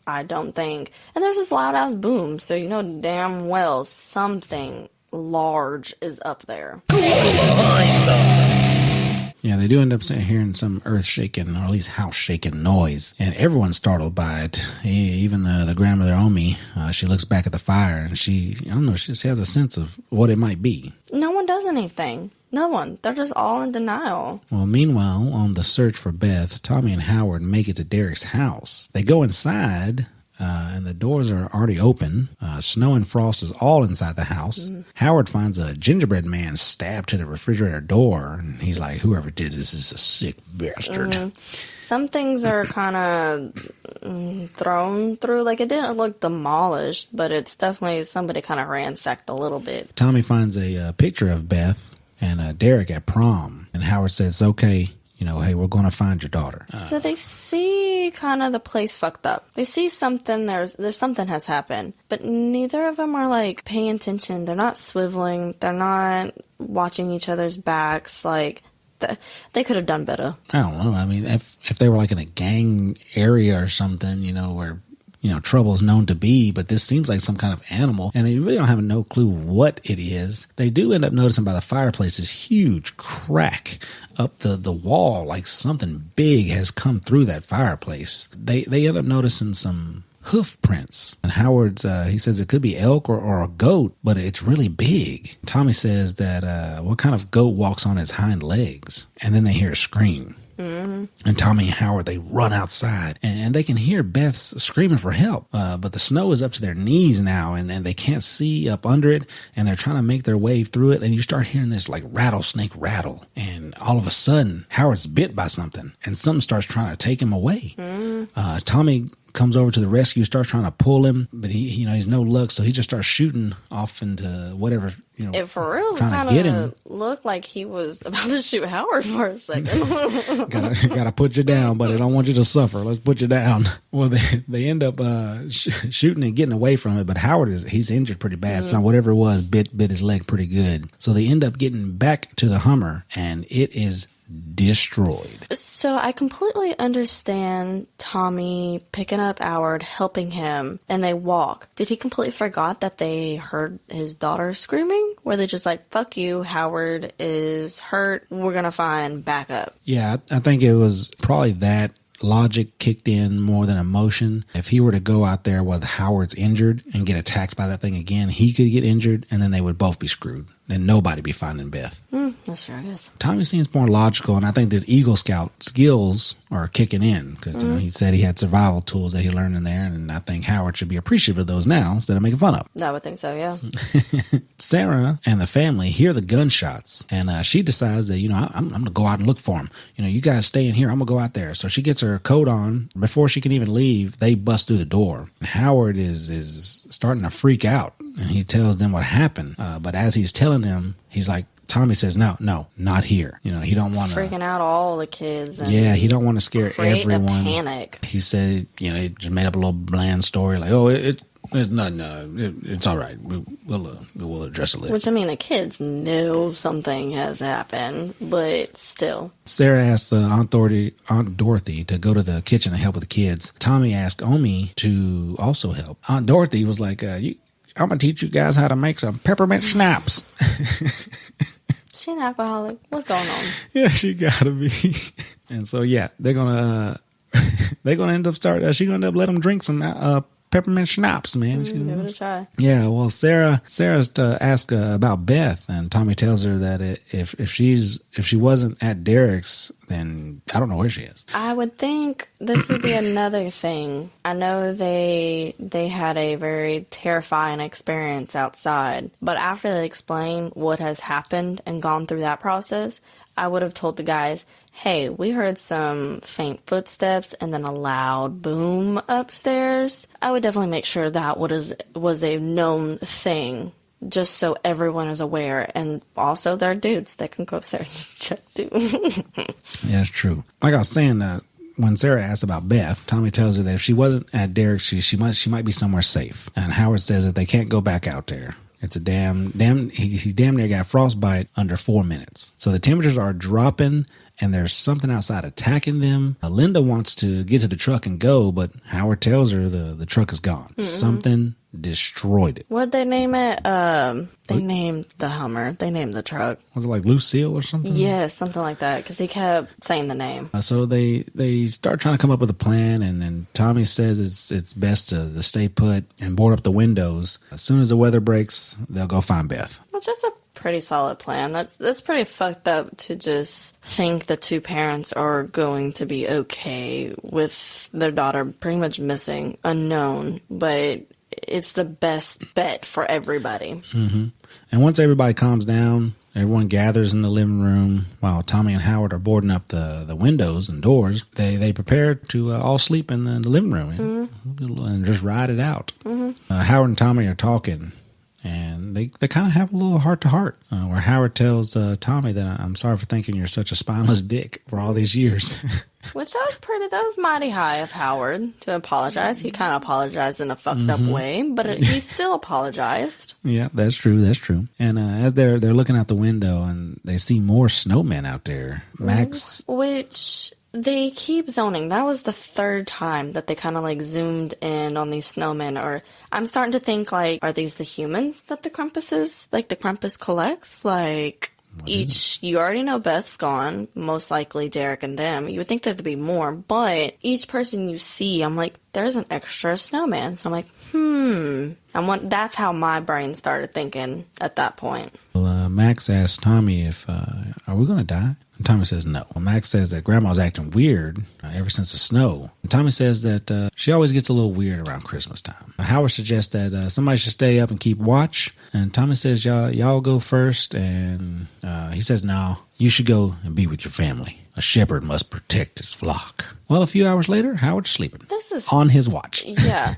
Speaker 2: I don't think. And there's this loud ass boom, so you know damn well something large is up there.
Speaker 1: Yeah, they do end up hearing some earth-shaking, or at least house-shaking noise. And everyone's startled by it. Even the grandmother, Omi, she looks back at the fire, and she has a sense of what it might be.
Speaker 2: No one does anything. No one. They're just all in denial.
Speaker 1: Well, meanwhile, on the search for Beth, Tommy and Howard make it to Derek's house. They go inside, and the doors are already open. Snow and frost is all inside the house. Mm-hmm. Howard finds a gingerbread man stabbed to the refrigerator door, and he's like, whoever did this is a sick bastard. Mm-hmm.
Speaker 2: Some things are kind of thrown through. It didn't look demolished, but it's definitely somebody kind of ransacked a little bit.
Speaker 1: Tommy finds a picture of Beth and Derek at prom, and Howard says, okay, hey, we're going to find your daughter.
Speaker 2: So they see kind of the place fucked up. They see something, there's something has happened, but neither of them are paying attention. They're not swiveling. They're not watching each other's backs. They could have done better.
Speaker 1: I don't know. If they were in a gang area or something, where trouble is known to be, but this seems like some kind of animal, and they really don't have no clue what it is. They do end up noticing by the fireplace this huge crack up the wall, like something big has come through that fireplace. They end up noticing some hoof prints, and Howard's he says it could be elk or a goat, but it's really big. Tommy says that what kind of goat walks on its hind legs? And then they hear a scream.
Speaker 2: Mm-hmm.
Speaker 1: And Tommy and Howard, they run outside, and they can hear Beth's screaming for help. But the snow is up to their knees now, and they can't see up under it, and they're trying to make their way through it. And you start hearing this like rattlesnake rattle, and all of a sudden, Howard's bit by something, and something starts trying to take him away. Tommy comes over to the rescue, starts trying to pull him, but he's no luck, so he just starts shooting off into whatever,
Speaker 2: It for real
Speaker 1: trying to get him.
Speaker 2: Looked like he was about to shoot Howard for a second.
Speaker 1: gotta put you down, but I don't want you to suffer. Let's put you down. Well, they end up shooting and getting away from it, but Howard he's injured pretty bad. So whatever it was bit his leg pretty good. So they end up getting back to the Hummer, and it is destroyed.
Speaker 2: So I completely understand Tommy picking up Howard, helping him, and they walk. Did he completely forgot that they heard his daughter screaming? Were they just like, fuck you, Howard is hurt, we're gonna find backup?
Speaker 1: Yeah, I think it was probably that. Logic kicked in more than emotion. If he were to go out there while Howard's injured and get attacked by that thing again, he could get injured, and then they would both be screwed. Then nobody be finding Beth.
Speaker 2: That's true, I guess.
Speaker 1: Tommy seems more logical, and I think this Eagle Scout skills are kicking in because he said he had survival tools that he learned in there, and I think Howard should be appreciative of those now instead of making fun of them.
Speaker 2: I would think so, yeah.
Speaker 1: Sarah and the family hear the gunshots, and she decides that, I'm going to go out and look for him. You guys stay in here. I'm going to go out there. So she gets her coat on. Before she can even leave, they bust through the door. Howard is starting to freak out, and he tells them what happened. But as he's telling them, he's like, Tommy says, no, not here. He don't want to...
Speaker 2: Freaking out all the kids. And
Speaker 1: he don't want to scare
Speaker 2: create
Speaker 1: everyone.
Speaker 2: A panic.
Speaker 1: He said, he just made up a little bland story like, it's nothing. It's all right. We'll address it later.
Speaker 2: Which, the kids know something has happened, but still.
Speaker 1: Sarah asked Aunt Dorothy to go to the kitchen and help with the kids. Tommy asked Omi to also help. Aunt Dorothy was like, I'm going to teach you guys how to make some peppermint schnapps.
Speaker 2: She an alcoholic? What's going on?
Speaker 1: Yeah, she gotta be. And so, they're gonna end up she's gonna end up let them drink some peppermint schnapps, man.
Speaker 2: Give it a try.
Speaker 1: Yeah, well, Sarah's to ask about Beth, and Tommy tells her that if she wasn't at Derek's, then I don't know where she is.
Speaker 2: I would think this would be another thing. I know they had a very terrifying experience outside, but after they explain what has happened and gone through that process, I would have told the guys, hey, we heard some faint footsteps and then a loud boom upstairs. I would definitely make sure that was a known thing, just so everyone is aware. And also, there are dudes that can go upstairs and check too.
Speaker 1: Yeah, that's true. Like I was saying, when Sarah asked about Beth, Tommy tells her that if she wasn't at Derek, she might be somewhere safe. And Howard says that they can't go back out there. It's a he damn near got frostbite under 4 minutes. So the temperatures are dropping, and there's something outside attacking them. Linda wants to get to the truck and go, but Howard tells her the truck is gone. Mm-hmm. Something destroyed it.
Speaker 2: What'd they name it? They named the Hummer. They named the truck.
Speaker 1: Was it like Lucille or something?
Speaker 2: Yeah, something like that, because he kept saying the name.
Speaker 1: So they start trying to come up with a plan, and Tommy says it's best to stay put and board up the windows. As soon as the weather breaks, they'll go find Beth.
Speaker 2: Which is a pretty solid plan. That's pretty fucked up to just think the two parents are going to be okay with their daughter pretty much missing, unknown, but it's the best bet for everybody.
Speaker 1: Mm-hmm. And once everybody calms down, everyone gathers in the living room while Tommy and Howard are boarding up the windows and doors. They prepare to all sleep in the living room and just ride it out. Mm-hmm. Howard and Tommy are talking, and they kind of have a little heart-to-heart where Howard tells Tommy that I'm sorry for thinking you're such a spineless dick for all these years.
Speaker 2: Which that was mighty high of Howard to apologize. He kind of apologized in a fucked up way, but he still apologized.
Speaker 1: Yeah, that's true. And as they're looking out the window and they see more snowmen out there, Max...
Speaker 2: Which they keep zoning. That was the third time that they kind of like zoomed in on these snowmen. Or I'm starting to think like, are these the humans that the Krampus collects? Like... you already know Beth's gone, most likely Derek and them. You would think there'd be more, but each person you see, I'm like, there's an extra snowman. So I'm like, that's how my brain started thinking at that point.
Speaker 1: Well, Max asks Tommy if, are we going to die? And Tommy says no. Well, Max says that Grandma's acting weird ever since the snow. And Tommy says that she always gets a little weird around Christmas time. Howard suggests that somebody should stay up and keep watch. And Tommy says, y'all go first. And he says, no, you should go and be with your family. A shepherd must protect his flock. Well, a few hours later, Howard's sleeping.
Speaker 2: This is
Speaker 1: on his watch.
Speaker 2: Yeah.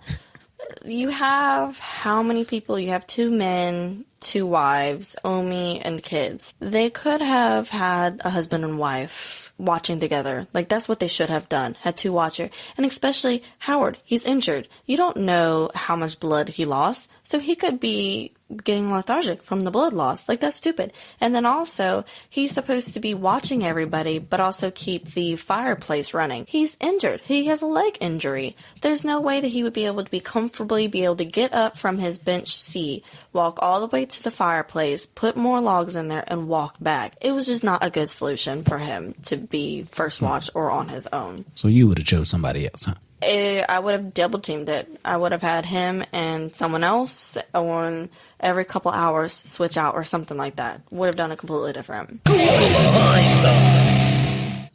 Speaker 2: You have how many people? You have 2 men, 2 wives, Omi, and kids. They could have had a husband and wife watching together. Like, that's what they should have done. Had 2 watchers. And especially Howard. He's injured. You don't know how much blood he lost. So he could be getting lethargic from the blood loss. Like, that's stupid. And then also, he's supposed to be watching everybody, but also keep the fireplace running. He's injured. He has a leg injury. There's no way that he would be able to comfortably get up from his bench seat, walk all the way to the fireplace, put more logs in there, and walk back. It was just not a good solution for him to be first watch or on his own.
Speaker 1: So you would have chose somebody else, huh?
Speaker 2: I would have double teamed it. I would have had him and someone else on every couple hours switch out or something like that. Would have done it completely different.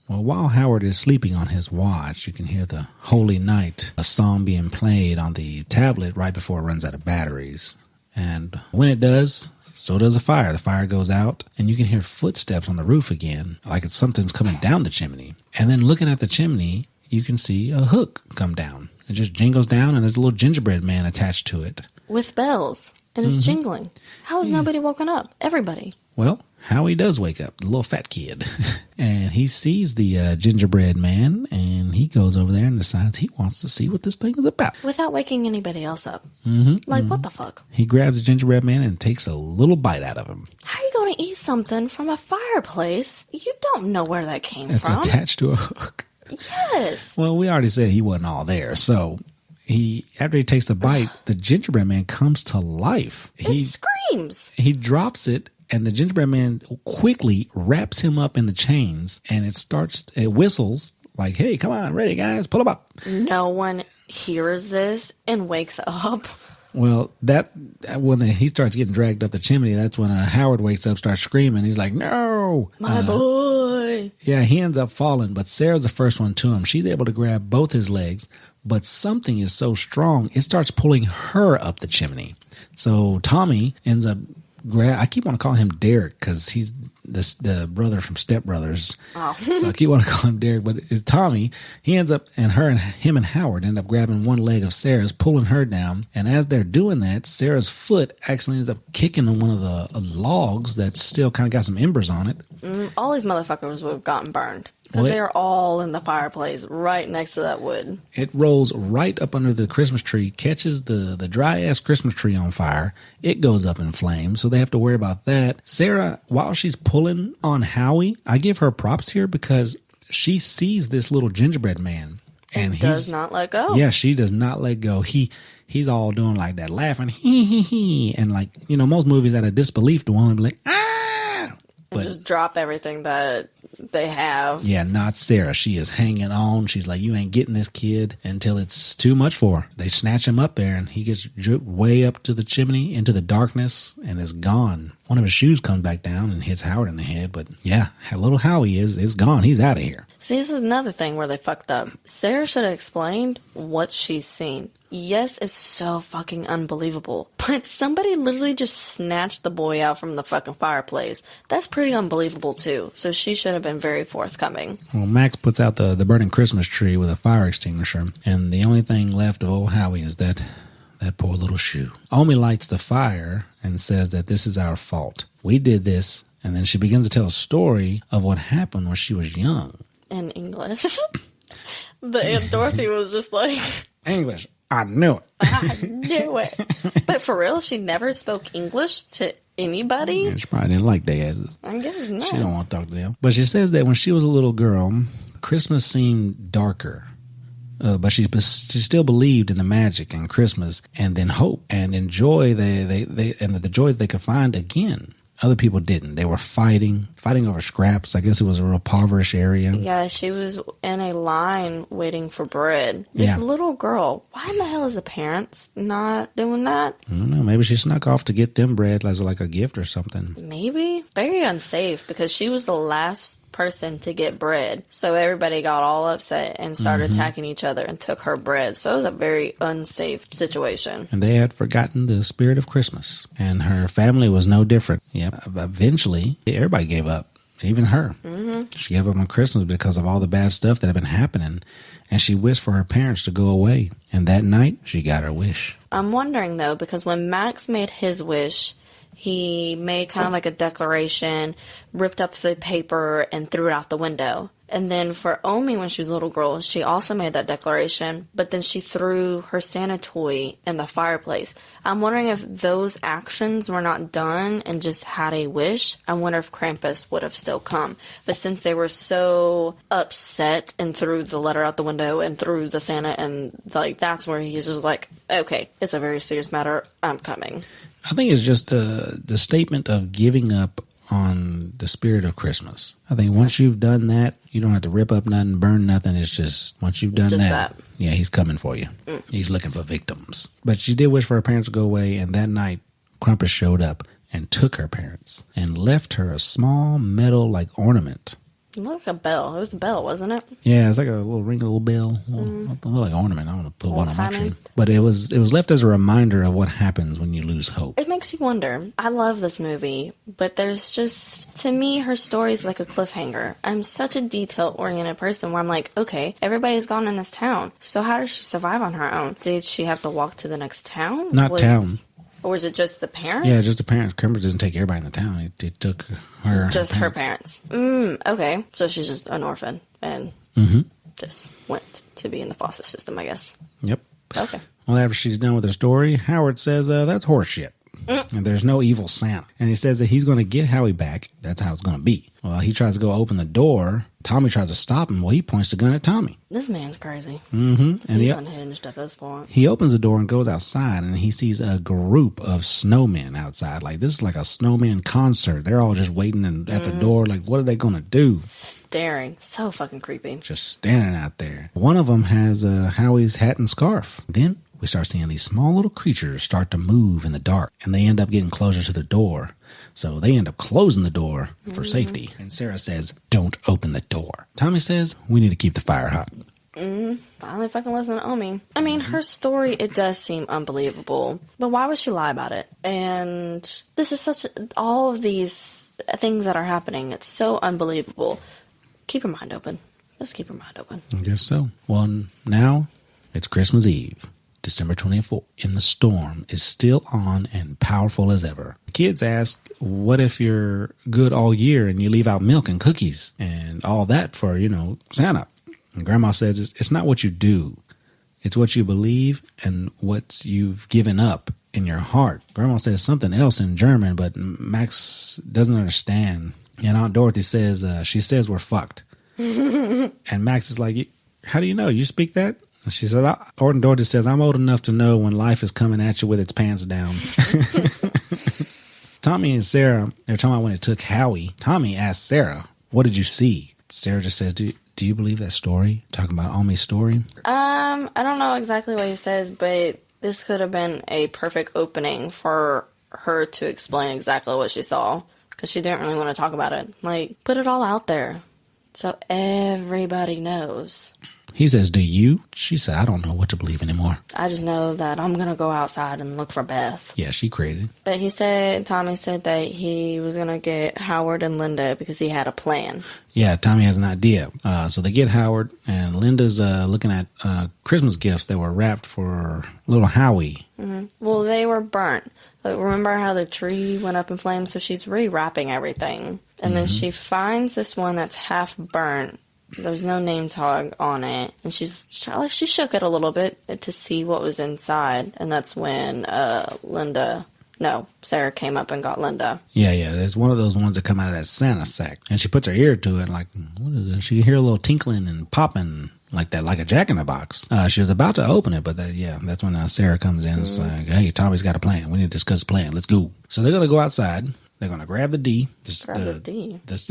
Speaker 1: Well, while Howard is sleeping on his watch, you can hear the Holy Night, a song being played on the tablet right before it runs out of batteries. And when it does, so does the fire. The fire goes out, and you can hear footsteps on the roof again, like it's something's coming down the chimney. And then looking at the chimney, you can see a hook come down. It just jingles down, and there's a little gingerbread man attached to it.
Speaker 2: With bells. And it's jingling. How has nobody woken up? Everybody.
Speaker 1: Well, Howie does wake up, the little fat kid. And he sees the gingerbread man, and he goes over there and decides he wants to see what this thing is about.
Speaker 2: Without waking anybody else up. What the fuck?
Speaker 1: He grabs the gingerbread man and takes a little bite out of him.
Speaker 2: How are you going to eat something from a fireplace? You don't know where that came
Speaker 1: It's
Speaker 2: from.
Speaker 1: attached to a hook.
Speaker 2: Yes.
Speaker 1: Well, we already said he wasn't all there, so after he takes the bite, the gingerbread man comes to life.
Speaker 2: It screams.
Speaker 1: He drops it, and the gingerbread man quickly wraps him up in the chains, and it whistles like, hey, come on, ready, guys, pull him up.
Speaker 2: No one hears this and wakes up.
Speaker 1: Well, when he starts getting dragged up the chimney, that's when Howard wakes up, starts screaming. He's like, no.
Speaker 2: My boy.
Speaker 1: Yeah, he ends up falling, but Sarah's the first one to him. She's able to grab both his legs, but something is so strong, it starts pulling her up the chimney. So Tommy ends up I keep wanting to call him Derek because he's the brother from Step Brothers. Oh. So I keep wanting to call him Derek, but it's Tommy. He ends up, and him and Howard end up grabbing one leg of Sarah's, pulling her down. And as they're doing that, Sarah's foot actually ends up kicking on one of the logs that's still kind of got some embers on it.
Speaker 2: All these motherfuckers would have gotten burned. Because they're all in the fireplace right next to that wood.
Speaker 1: It rolls right up under the Christmas tree, catches the dry-ass Christmas tree on fire. It goes up in flames, so they have to worry about that. Sarah, while she's pulling on Howie, I give her props here because she sees this little gingerbread man. And he
Speaker 2: does not let go.
Speaker 1: Yeah, she does not let go. He's all doing like that, laughing, hee. And like, most movies out of disbelief, the one would be like, ah! But
Speaker 2: just drop everything that they have.
Speaker 1: Yeah, not Sarah. She is hanging on. She's like, you ain't getting this kid until it's too much for her. They snatch him up there, and he gets dripped way up to the chimney into the darkness and is gone. One of his shoes comes back down and hits Howard in the head. But yeah, little Howie is gone. He's out of here.
Speaker 2: See, this is another thing where they fucked up. Sarah should have explained what she's seen. Yes, it's so fucking unbelievable. But somebody literally just snatched the boy out from the fucking fireplace. That's pretty unbelievable, too. So she should have been very forthcoming.
Speaker 1: Well, Max puts out the burning Christmas tree with a fire extinguisher. And the only thing left of old Howie is that poor little shoe. Omi lights the fire and says that this is our fault. We did this. And then she begins to tell a story of what happened when she was young.
Speaker 2: In English. The Aunt Dorothy was just like...
Speaker 1: English. I knew it.
Speaker 2: I knew it. But for real, she never spoke English to anybody?
Speaker 1: Yeah, she probably didn't like their asses.
Speaker 2: I guess not.
Speaker 1: She don't want to talk to them. But she says that when she was a little girl, Christmas seemed darker. But she still believed in the magic and Christmas and then hope and enjoy the joy that they could find again. Other people didn't. They were fighting over scraps. I guess it was a real impoverished area.
Speaker 2: Yeah, she was in a line waiting for bread. This little girl, why in the hell is the parents not doing that?
Speaker 1: I don't know. Maybe she snuck off to get them bread as like a gift or something.
Speaker 2: Maybe. Very unsafe because she was the last person to get bread. So everybody got all upset and started attacking each other and took her bread. So it was a very unsafe situation.
Speaker 1: And they had forgotten the spirit of Christmas. And her family was no different. Yep. Eventually, everybody gave up. Even her. She gave up on Christmas because of all the bad stuff that had been happening. And she wished for her parents to go away. And that night, she got her wish.
Speaker 2: I'm wondering, though, because when Max made his wish, he made kind of like a declaration, ripped up the paper, and threw it out the window. And then for Omi, when she was a little girl, she also made that declaration, but then she threw her Santa toy in the fireplace. I'm wondering if those actions were not done and just had a wish. I wonder if Krampus would have still come. But since they were so upset and threw the letter out the window and threw the Santa, and like that's where he's just like, okay, it's a very serious matter. I'm coming.
Speaker 1: I think it's just the statement of giving up on the spirit of Christmas. I think once you've done that, you don't have to rip up nothing, burn nothing. It's just, once you've done that, yeah, he's coming for you. He's looking for victims. But she did wish for her parents to go away, and that night, Krampus showed up and took her parents and left her a small metal like ornament.
Speaker 2: It looked like a bell. It was a bell, wasn't it?
Speaker 1: Yeah, it's like a little ring, a little bell, a little like ornament. I don't want to put one on my tree. But it was left as a reminder of what happens when you lose hope.
Speaker 2: It makes you wonder. I love this movie, but there's just, to me, her story's like a cliffhanger. I'm such a detail-oriented person where I'm like, okay, everybody's gone in this town, so how does she survive on her own? Did she have to walk to the next town?
Speaker 1: Town.
Speaker 2: Or was it just the parents?
Speaker 1: Yeah, just the parents. Krampus doesn't take everybody in the town. He took her.
Speaker 2: Just her parents. Okay. So she's just an orphan and just went to be in the foster system, I guess.
Speaker 1: Yep.
Speaker 2: Okay.
Speaker 1: Well, after she's done with her story, Howard says that's horseshit. And there's no evil Santa. And he says that he's going to get Howie back. That's how it's going to be. Well, he tries to go open the door. Tommy tries to stop him. Well, he points the gun at Tommy.
Speaker 2: This man's crazy.
Speaker 1: And
Speaker 2: he's unhinged at this point.
Speaker 1: He opens the door and goes outside, and he sees a group of snowmen outside. Like, this is like a snowman concert. They're all just waiting at the door. Like, what are they going to do?
Speaker 2: Staring. So fucking creepy.
Speaker 1: Just standing out there. One of them has Howie's hat and scarf. Then we start seeing these small little creatures start to move in the dark, and they end up getting closer to the door. So they end up closing the door for safety. And Sarah says, don't open the door. Tommy says, we need to keep the fire hot.
Speaker 2: Finally fucking listen to Omi. I mean, her story, it does seem unbelievable. But why would she lie about it? And this is all of these things that are happening. It's so unbelievable. Keep your mind open. Just keep your mind open.
Speaker 1: I guess so. Well, now it's Christmas Eve. December 24th, and the storm is still on and powerful as ever. Kids ask, what if you're good all year and you leave out milk and cookies and all that for, Santa? And Grandma says, it's not what you do. It's what you believe and what you've given up in your heart. Grandma says something else in German, but Max doesn't understand. And Aunt Dorothy says, she says we're fucked. And Max is like, how do you know? You speak that? She said, Aunt Dorothy says, I'm old enough to know when life is coming at you with its pants down. Tommy and Sarah, they're talking about when it took Howie. Tommy asked Sarah, what did you see? Sarah just says, do you believe that story? Talking about Omi's story?
Speaker 2: I don't know exactly what he says, but this could have been a perfect opening for her to explain exactly what she saw. Because she didn't really want to talk about it. Like, put it all out there so everybody knows.
Speaker 1: He says, do you? She said, I don't know what to believe anymore.
Speaker 2: I just know that I'm going to go outside and look for Beth.
Speaker 1: Yeah, she crazy.
Speaker 2: But Tommy said that he was going to get Howard and Linda because he had a plan.
Speaker 1: Yeah, Tommy has an idea. So they get Howard, and Linda's looking at Christmas gifts that were wrapped for little Howie.
Speaker 2: Mm-hmm. Well, they were burnt. Like, remember how the tree went up in flames? So she's rewrapping everything. And then she finds this one that's half burnt. There's no name tag on it. And she shook it a little bit to see what was inside. And that's when Sarah came up and got Linda.
Speaker 1: Yeah. There's one of those ones that come out of that Santa sack. And she puts her ear to it like, what is it? She can hear a little tinkling and popping like that, like a jack-in-the-box. She was about to open it, but that's when Sarah comes in. It's like, hey, Tommy's got a plan. We need to discuss the plan. Let's go. So they're going to go outside. They're going to grab the D.
Speaker 2: Grab the D?
Speaker 1: This,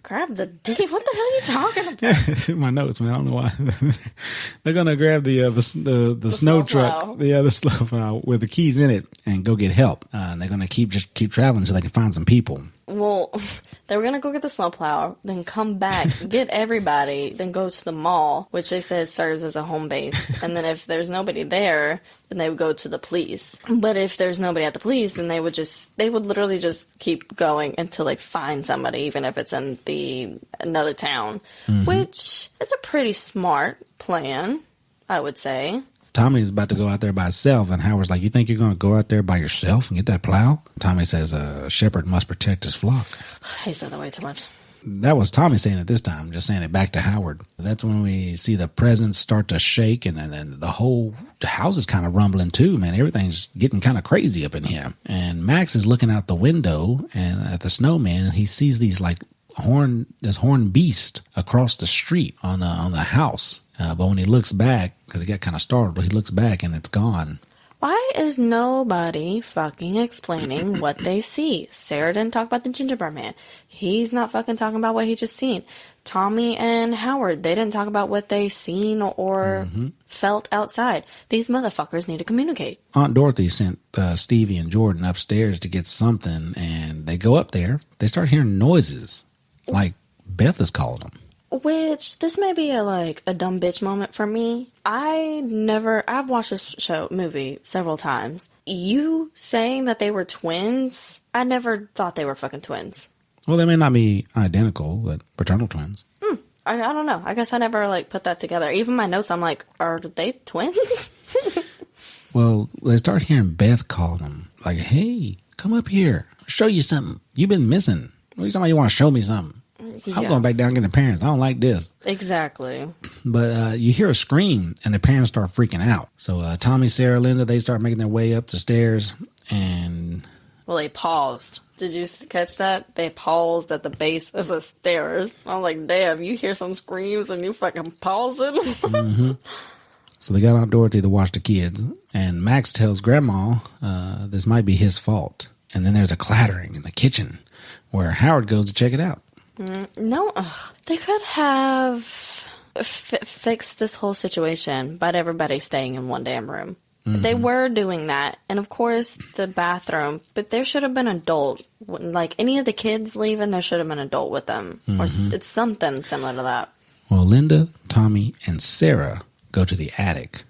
Speaker 2: Grab the D? What the hell are you talking about?
Speaker 1: it's in my notes, man. I don't know why. They're going to grab the snow truck. Yeah, the slow plow with the keys in it and go get help. And they're going to keep traveling until they can find some people.
Speaker 2: Well, they were going to go get the snowplow, then come back, get everybody, then go to the mall, which they said serves as a home base. And then if there's nobody there, then they would go to the police. But if there's nobody at the police, then they would literally just keep going until they find somebody, even if it's in another town, which is a pretty smart plan, I would say.
Speaker 1: Tommy is about to go out there by himself, and Howard's like, you think you're going to go out there by yourself and get that plow? Tommy says a shepherd must protect his flock.
Speaker 2: He said that way too much.
Speaker 1: That was Tommy saying it this time, just saying it back to Howard. That's when we see the presents start to shake, and then the house is kind of rumbling too, man. Everything's getting kind of crazy up in here. And Max is looking out the window and at the snowman, and he sees these this horned beast across the street on the house. But when he looks back, because he got kind of startled, he looks back and it's gone.
Speaker 2: Why is nobody fucking explaining what they see? Sarah didn't talk about the gingerbread man. He's not fucking talking about what he just seen. Tommy and Howard, they didn't talk about what they seen or felt outside. These motherfuckers need to communicate.
Speaker 1: Aunt Dorothy sent Stevie and Jordan upstairs to get something, and they go up there. They start hearing noises, like Beth is calling them.
Speaker 2: Which, this may be a dumb bitch moment for me. I've watched this movie several times. You saying that they were twins, I never thought they were fucking twins.
Speaker 1: Well, they may not be identical, but fraternal twins.
Speaker 2: I don't know. I guess I never put that together. Even my notes, I'm like, are they twins?
Speaker 1: Well, they start hearing Beth calling them, like, hey, come up here. I'll show you something. You've been missing. What are you talking about? You want to show me something? Yeah. I'm going back down and get the parents. I don't like this.
Speaker 2: Exactly.
Speaker 1: But you hear a scream, and the parents start freaking out. So Tommy, Sarah, Linda, they start making their way up the stairs, and...
Speaker 2: Well, they paused. Did you catch that? They paused at the base of the stairs. I'm like, damn, you hear some screams and you fucking pausing?
Speaker 1: So they got Aunt Dorothy to watch the kids, and Max tells Grandma this might be his fault. And then there's a clattering in the kitchen, where Howard goes to check it out.
Speaker 2: No, they could have fixed this whole situation by everybody staying in one damn room. They were doing that, and of course the bathroom, but there should have been an adult. Like any of the kids leaving, there should have been an adult with them, or it's something similar to that.
Speaker 1: Well, Linda, Tommy, and Sarah go to the attic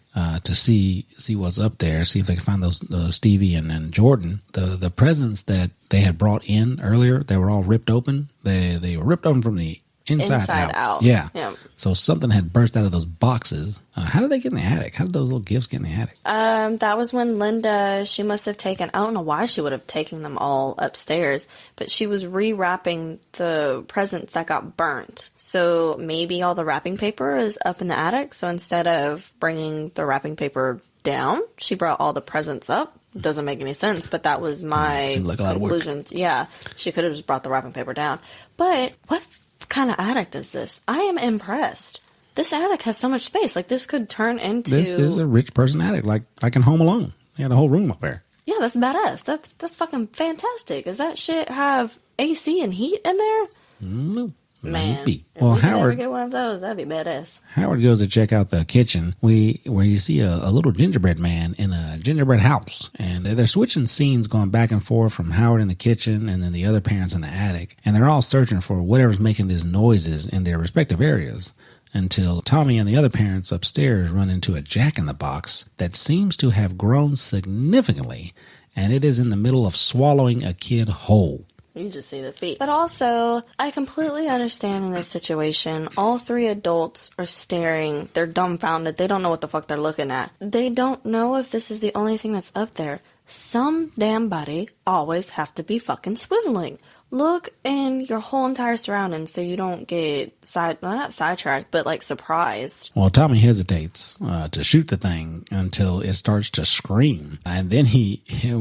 Speaker 1: to see what's up there, see if they can find those Stevie and Jordan. The presents that they had brought in earlier, they were all ripped open. They were ripped open from the inside out. Yeah. So something had burst out of those boxes. How did they get in the attic? How did those little gifts get in the attic?
Speaker 2: That was when Linda, she must have taken, I don't know why she would have taken them all upstairs, but she was rewrapping the presents that got burnt. So maybe all the wrapping paper is up in the attic. So instead of bringing the wrapping paper down, she brought all the presents up. Doesn't make any sense, but that was my conclusion. Yeah, she could have just brought the wrapping paper down. But what kind of attic is this? I am impressed. This attic has so much space. Like, this could turn into...
Speaker 1: This is a rich person attic, like in Home Alone. They had a whole room up there.
Speaker 2: Yeah, that's badass. That's fucking fantastic. Does that shit have AC and heat in there?
Speaker 1: No.
Speaker 2: Man,
Speaker 1: maybe.
Speaker 2: If
Speaker 1: Well,
Speaker 2: we could
Speaker 1: Howard
Speaker 2: ever get one of those, that'd be badass.
Speaker 1: Howard goes to check out the kitchen, where you see a little gingerbread man in a gingerbread house, and they're switching scenes, going back and forth from Howard in the kitchen and then the other parents in the attic, and they're all searching for whatever's making these noises in their respective areas, until Tommy and the other parents upstairs run into a jack-in-the-box that seems to have grown significantly, and it is in the middle of swallowing a kid whole.
Speaker 2: You just see the feet. But also, I completely understand in this situation, all three adults are staring. They're dumbfounded. They don't know what the fuck they're looking at. They don't know if this is the only thing that's up there. Some damn body always have to be fucking swiveling. Look in your whole entire surroundings so you don't get not sidetracked, but surprised.
Speaker 1: Well, Tommy hesitates to shoot the thing until it starts to scream. And then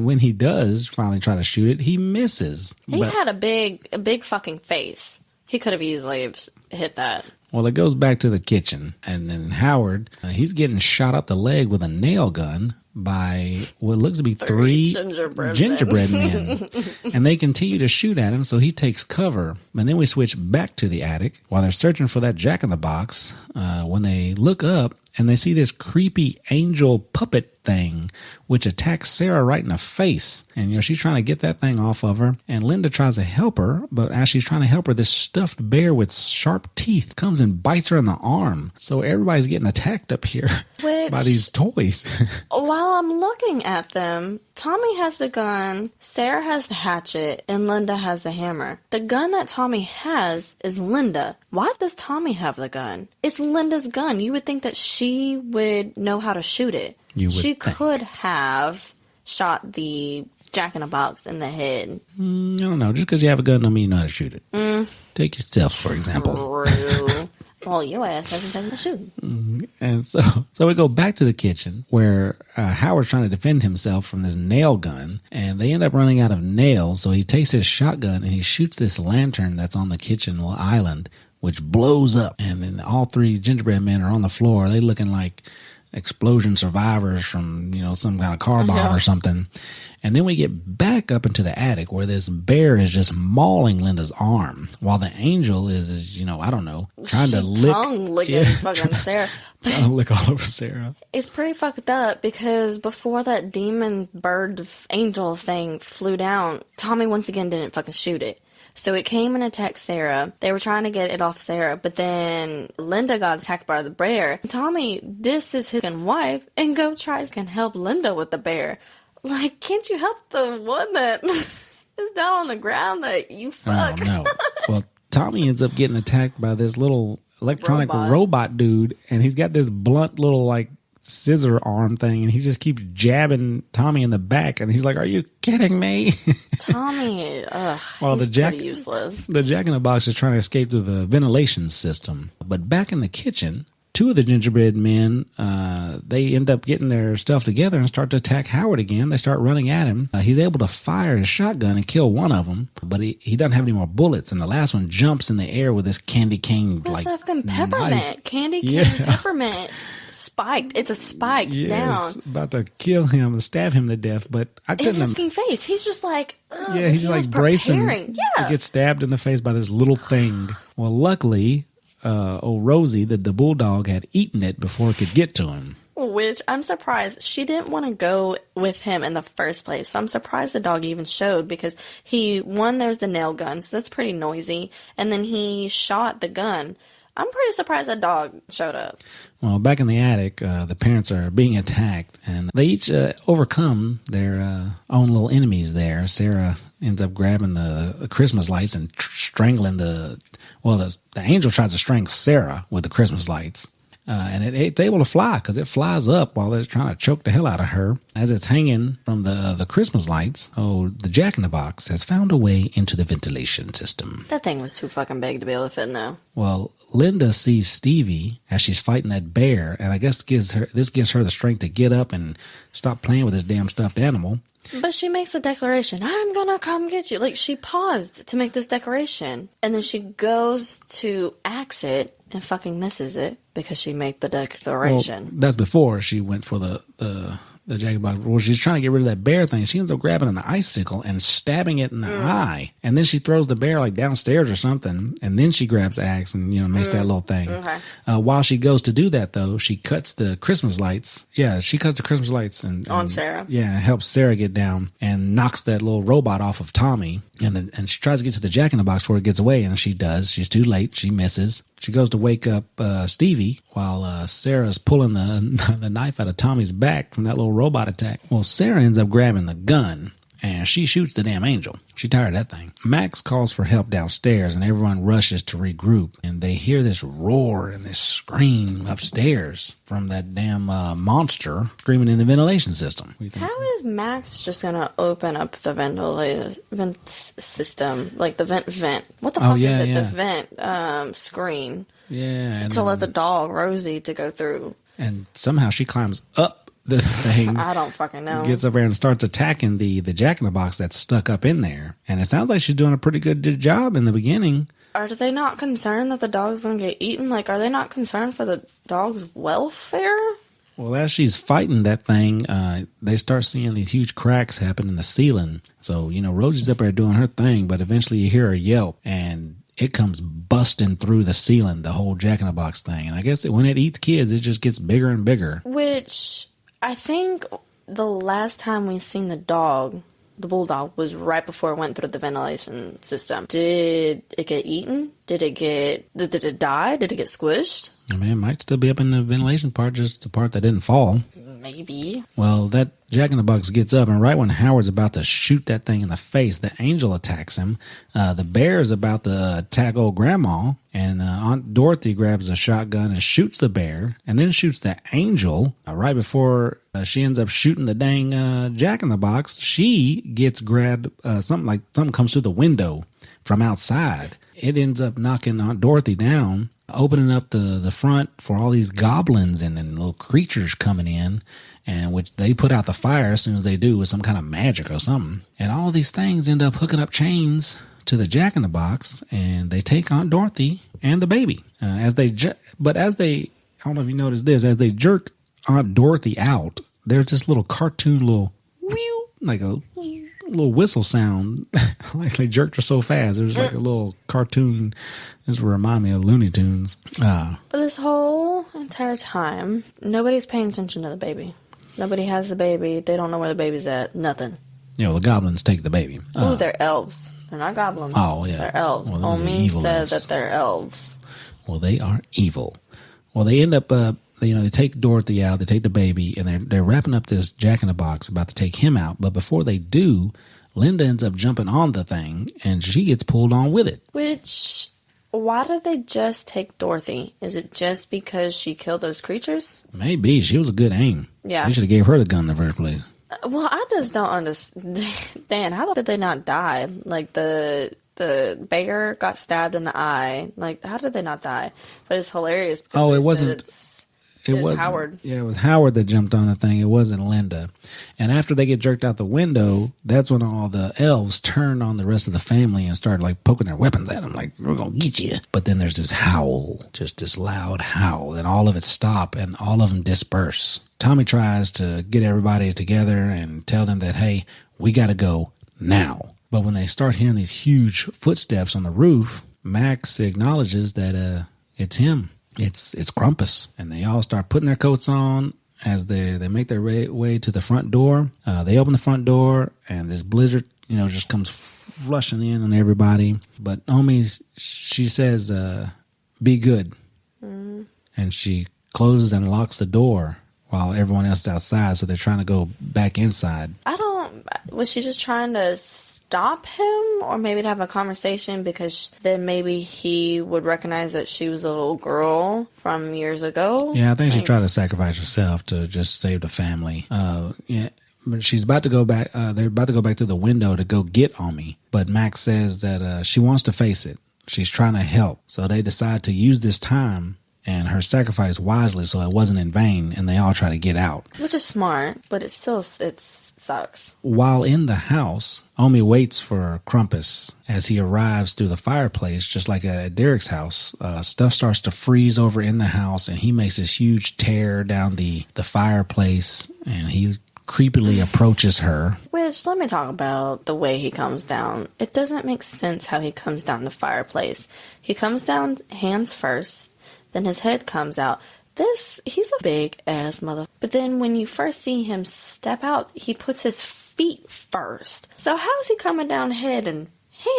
Speaker 1: when he does finally try to shoot it, he misses.
Speaker 2: He had a big fucking face. He could have easily hit that.
Speaker 1: Well, it goes back to the kitchen, and then Howard, he's getting shot up the leg with a nail gun by what looks to be three gingerbread men. And they continue to shoot at him, so he takes cover. And then we switch back to the attic while they're searching for that jack-in-the-box. When they look up, and they see this creepy angel puppet thing, which attacks Sarah right in the face. And, she's trying to get that thing off of her. And Linda tries to help her, but as she's trying to help her, this stuffed bear with sharp teeth comes and bites her in the arm. So everybody's getting attacked up here by these toys.
Speaker 2: While I'm looking at them, Tommy has the gun, Sarah has the hatchet, and Linda has the hammer. The gun that Tommy has is Linda. Why does Tommy have the gun? It's Linda's gun. You would think that she would know how to shoot it. She could have shot the jack-in-the-box in the head.
Speaker 1: I don't know. Just because you have a gun don't mean you know how to shoot it. Take yourself, for example.
Speaker 2: True. Well, your ass hasn't taken the shooting.
Speaker 1: And so we go back to the kitchen where Howard's trying to defend himself from this nail gun, and they end up running out of nails. So he takes his shotgun and he shoots this lantern that's on the kitchen little island, which blows up. And then all three gingerbread men are on the floor. They looking like explosion survivors from, some kind of car bomb or something. And then we get back up into the attic where this bear is just mauling Linda's arm while the angel is I don't know, trying to lick.
Speaker 2: Tongue-licking fucking Sarah.
Speaker 1: Trying to lick all over Sarah.
Speaker 2: It's pretty fucked up because before that demon bird angel thing flew down, Tommy once again didn't fucking shoot it. So it came and attacked Sarah. They were trying to get it off Sarah, but then Linda got attacked by the bear. Tommy disses his wife and tries to help Linda with the bear. Like, can't you help the one that is down on the ground that you fuck?
Speaker 1: Oh, no. Well, Tommy ends up getting attacked by this little electronic robot dude, and he's got this blunt little, scissor arm thing, and he just keeps jabbing Tommy in the back, and he's like, "Are you kidding me?"
Speaker 2: Tommy, he's pretty useless.
Speaker 1: The jack-in-the-box is trying to escape through the ventilation system. But back in the kitchen, two of the gingerbread men, they end up getting their stuff together and start to attack Howard again. They start running at him. He's able to fire his shotgun and kill one of them, but he doesn't have any more bullets, and the last one jumps in the air with this candy cane
Speaker 2: fucking peppermint.
Speaker 1: Knife.
Speaker 2: Candy cane peppermint. Spiked. It's a spike down.
Speaker 1: About to kill him and stab him to death, but I couldn't.
Speaker 2: In his face, he's just like,
Speaker 1: he's like bracing to get stabbed in the face by this little thing. Well, luckily, old Rosie, the bulldog, had eaten it before it could get to him.
Speaker 2: Which I'm surprised she didn't want to go with him in the first place. So I'm surprised the dog even showed because there's the nail gun, so that's pretty noisy, and then he shot the gun. I'm pretty surprised that dog showed up.
Speaker 1: Well, back in the attic, the parents are being attacked, and they each overcome their own little enemies there. Sarah ends up grabbing the Christmas lights and strangling the angel tries to strangle Sarah with the Christmas lights. And it's able to fly because it flies up while they're trying to choke the hell out of her. As it's hanging from the Christmas lights, the jack-in-the-box has found a way into the ventilation system.
Speaker 2: That thing was too fucking big to be able to fit in there.
Speaker 1: Well, Linda sees Stevie as she's fighting that bear, and I guess this gives her the strength to get up and stop playing with this damn stuffed animal.
Speaker 2: But she makes a declaration, "I'm gonna come get you." Like, she paused to make this declaration, and then she goes to axe it and fucking misses it because she made the declaration.
Speaker 1: Well, that's before she went for the jack-in-the-box. Well, she's trying to get rid of that bear thing. She ends up grabbing an icicle and stabbing it in the eye. And then she throws the bear downstairs or something. And then she grabs the axe and, makes that little thing. Okay. While she goes to do that, though, she cuts the Christmas lights. Yeah, she cuts the Christmas lights and
Speaker 2: on Sarah.
Speaker 1: Yeah, helps Sarah get down and knocks that little robot off of Tommy. And she tries to get to the jack-in-the-box before it gets away, and she does. She's too late. She misses. She goes to wake up Stevie while Sarah's pulling the knife out of Tommy's back from that little robot attack. Well, Sarah ends up grabbing the gun, and she shoots the damn angel. She tired of that thing. Max calls for help downstairs, and everyone rushes to regroup. And they hear this roar and this scream upstairs from that damn monster screaming in the ventilation system.
Speaker 2: How is Max just going to open up the vent system? Like the vent. What the fuck is it? Yeah. The vent screen.
Speaker 1: Yeah.
Speaker 2: To let the dog, Rosie, to go through.
Speaker 1: And somehow she climbs up the thing.
Speaker 2: I don't fucking know.
Speaker 1: Gets up there and starts attacking the jack-in-the-box that's stuck up in there. And it sounds like she's doing a pretty good job in the beginning.
Speaker 2: Are they not concerned that the dog's going to get eaten? Like, are they not concerned for the dog's welfare?
Speaker 1: Well, as she's fighting that thing, they start seeing these huge cracks happen in the ceiling. So, Rosie's up there doing her thing, but eventually you hear her yelp, and it comes busting through the ceiling, the whole Jack-in-the-Box thing. And I guess when it eats kids, it just gets bigger and bigger.
Speaker 2: Which, I think the last time we seen the dog, the bulldog, was right before it went through the ventilation system. Did it get eaten? Did it die? Did it get squished?
Speaker 1: I mean, it might still be up in the ventilation part, just the part that didn't fall.
Speaker 2: Maybe.
Speaker 1: Well, that Jack-in-the-Box gets up, and right when Howard's about to shoot that thing in the face, the angel attacks him. The bear's about to attack old grandma, and Aunt Dorothy grabs a shotgun and shoots the bear, and then shoots the angel. Right before she ends up shooting the dang Jack-in-the-Box, she gets grabbed, something comes through the window from outside. It ends up knocking Aunt Dorothy down, opening up the front for all these goblins and little creatures coming in, and which they put out the fire as soon as they do with some kind of magic or something. And all these things end up hooking up chains to the Jack-in-the-Box, and they take Aunt Dorothy and the baby. I don't know if you noticed this, as they jerk Aunt Dorothy out, there's this little cartoon like a little whistle sound. Like they jerked her so fast. It was like a little cartoon. This would remind me of Looney Tunes.
Speaker 2: But this whole entire time, nobody's paying attention to the baby. Nobody has the baby. They don't know where the baby's at. Nothing.
Speaker 1: The goblins take the baby.
Speaker 2: They're elves. They're not goblins.
Speaker 1: Oh, yeah.
Speaker 2: They're elves.
Speaker 1: Well,
Speaker 2: Omi said that they're elves.
Speaker 1: Well, they are evil. Well, they end up, they take Dorothy out, they take the baby, and they're wrapping up this Jack-in-the-Box, about to take him out. But before they do, Linda ends up jumping on the thing, and she gets pulled on with it.
Speaker 2: Why did they just take Dorothy? Is it just because she killed those creatures?
Speaker 1: Maybe. She was a good aim.
Speaker 2: Yeah.
Speaker 1: They should have gave her the gun in the first place.
Speaker 2: Well, I just don't understand. How did they not die? Like, the bear got stabbed in the eye. Like, how did they not die? But it's hilarious.
Speaker 1: Oh, it wasn't...
Speaker 2: It was Howard.
Speaker 1: Yeah, it was Howard that jumped on the thing. It wasn't Linda. And after they get jerked out the window, that's when all the elves turn on the rest of the family and start like poking their weapons at them, like, we're going to get you. But then there's this howl, just this loud howl, and all of it stop and all of them disperse. Tommy tries to get everybody together and tell them that, hey, we got to go now. But when they start hearing these huge footsteps on the roof, Max acknowledges that it's him. It's Krampus, and they all start putting their coats on as they make their way to the front door. They open the front door, and this blizzard, just comes flushing in on everybody. But Omi, she says, "Be good," and she closes and locks the door while everyone else is outside. So they're trying to go back inside.
Speaker 2: Was she just trying to stop him, or maybe to have a conversation, because then maybe he would recognize that she was a little girl from years ago?
Speaker 1: Yeah, I think she tried to sacrifice herself to just save the family. Yeah, but she's about to go back. They're about to go back to the window to go get Omi, but Max says that she wants to face it. She's trying to help, so they decide to use this time and her sacrifice wisely, so it wasn't in vain, and they all try to get out.
Speaker 2: Which is smart, but it sucks.
Speaker 1: While in the house, Omi waits for Krampus as he arrives through the fireplace, just like at Derek's house. Stuff starts to freeze over in the house, and he makes this huge tear down the fireplace, and he creepily approaches her.
Speaker 2: Which, let me talk about the way he comes down. It doesn't make sense how he comes down the fireplace. He comes down hands first, then his head comes out. He's a big ass mother. But then when you first see him step out, he puts his feet first. So how is he coming down head and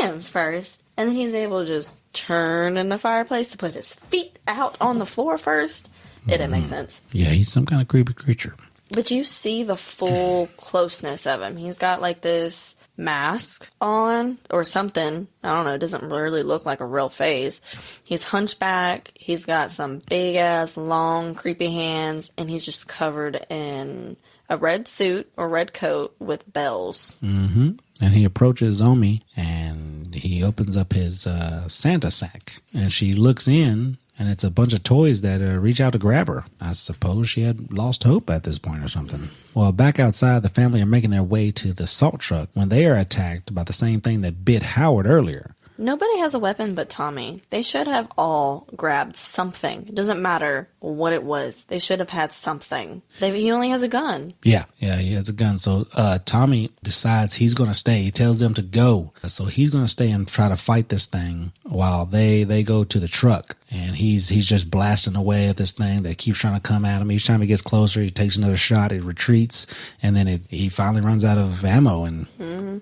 Speaker 2: hands first? And then he's able to just turn in the fireplace to put his feet out on the floor first? It didn't make sense.
Speaker 1: Yeah, he's some kind of creepy creature.
Speaker 2: But you see the full closeness of him. He's got like this mask on or something. I don't know. It doesn't really look like a real face. He's hunchback. He's got some big ass long creepy hands, and he's just covered in a red suit or red coat with bells.
Speaker 1: Mm-hmm. And he approaches Omi, and he opens up his Santa sack, and she looks in, and it's a bunch of toys that reach out to grab her. I suppose she had lost hope at this point or something. Well, back outside, the family are making their way to the salt truck when they are attacked by the same thing that bit Howard earlier.
Speaker 2: Nobody has a weapon but Tommy. They should have all grabbed something. It doesn't matter what it was. They should have had something. He only has a gun.
Speaker 1: Yeah, he has a gun. So Tommy decides he's going to stay. He tells them to go. So he's going to stay and try to fight this thing while they go to the truck. And he's just blasting away at this thing that keeps trying to come at him. Each time he gets closer, he takes another shot, it retreats, and then he finally runs out of ammo, and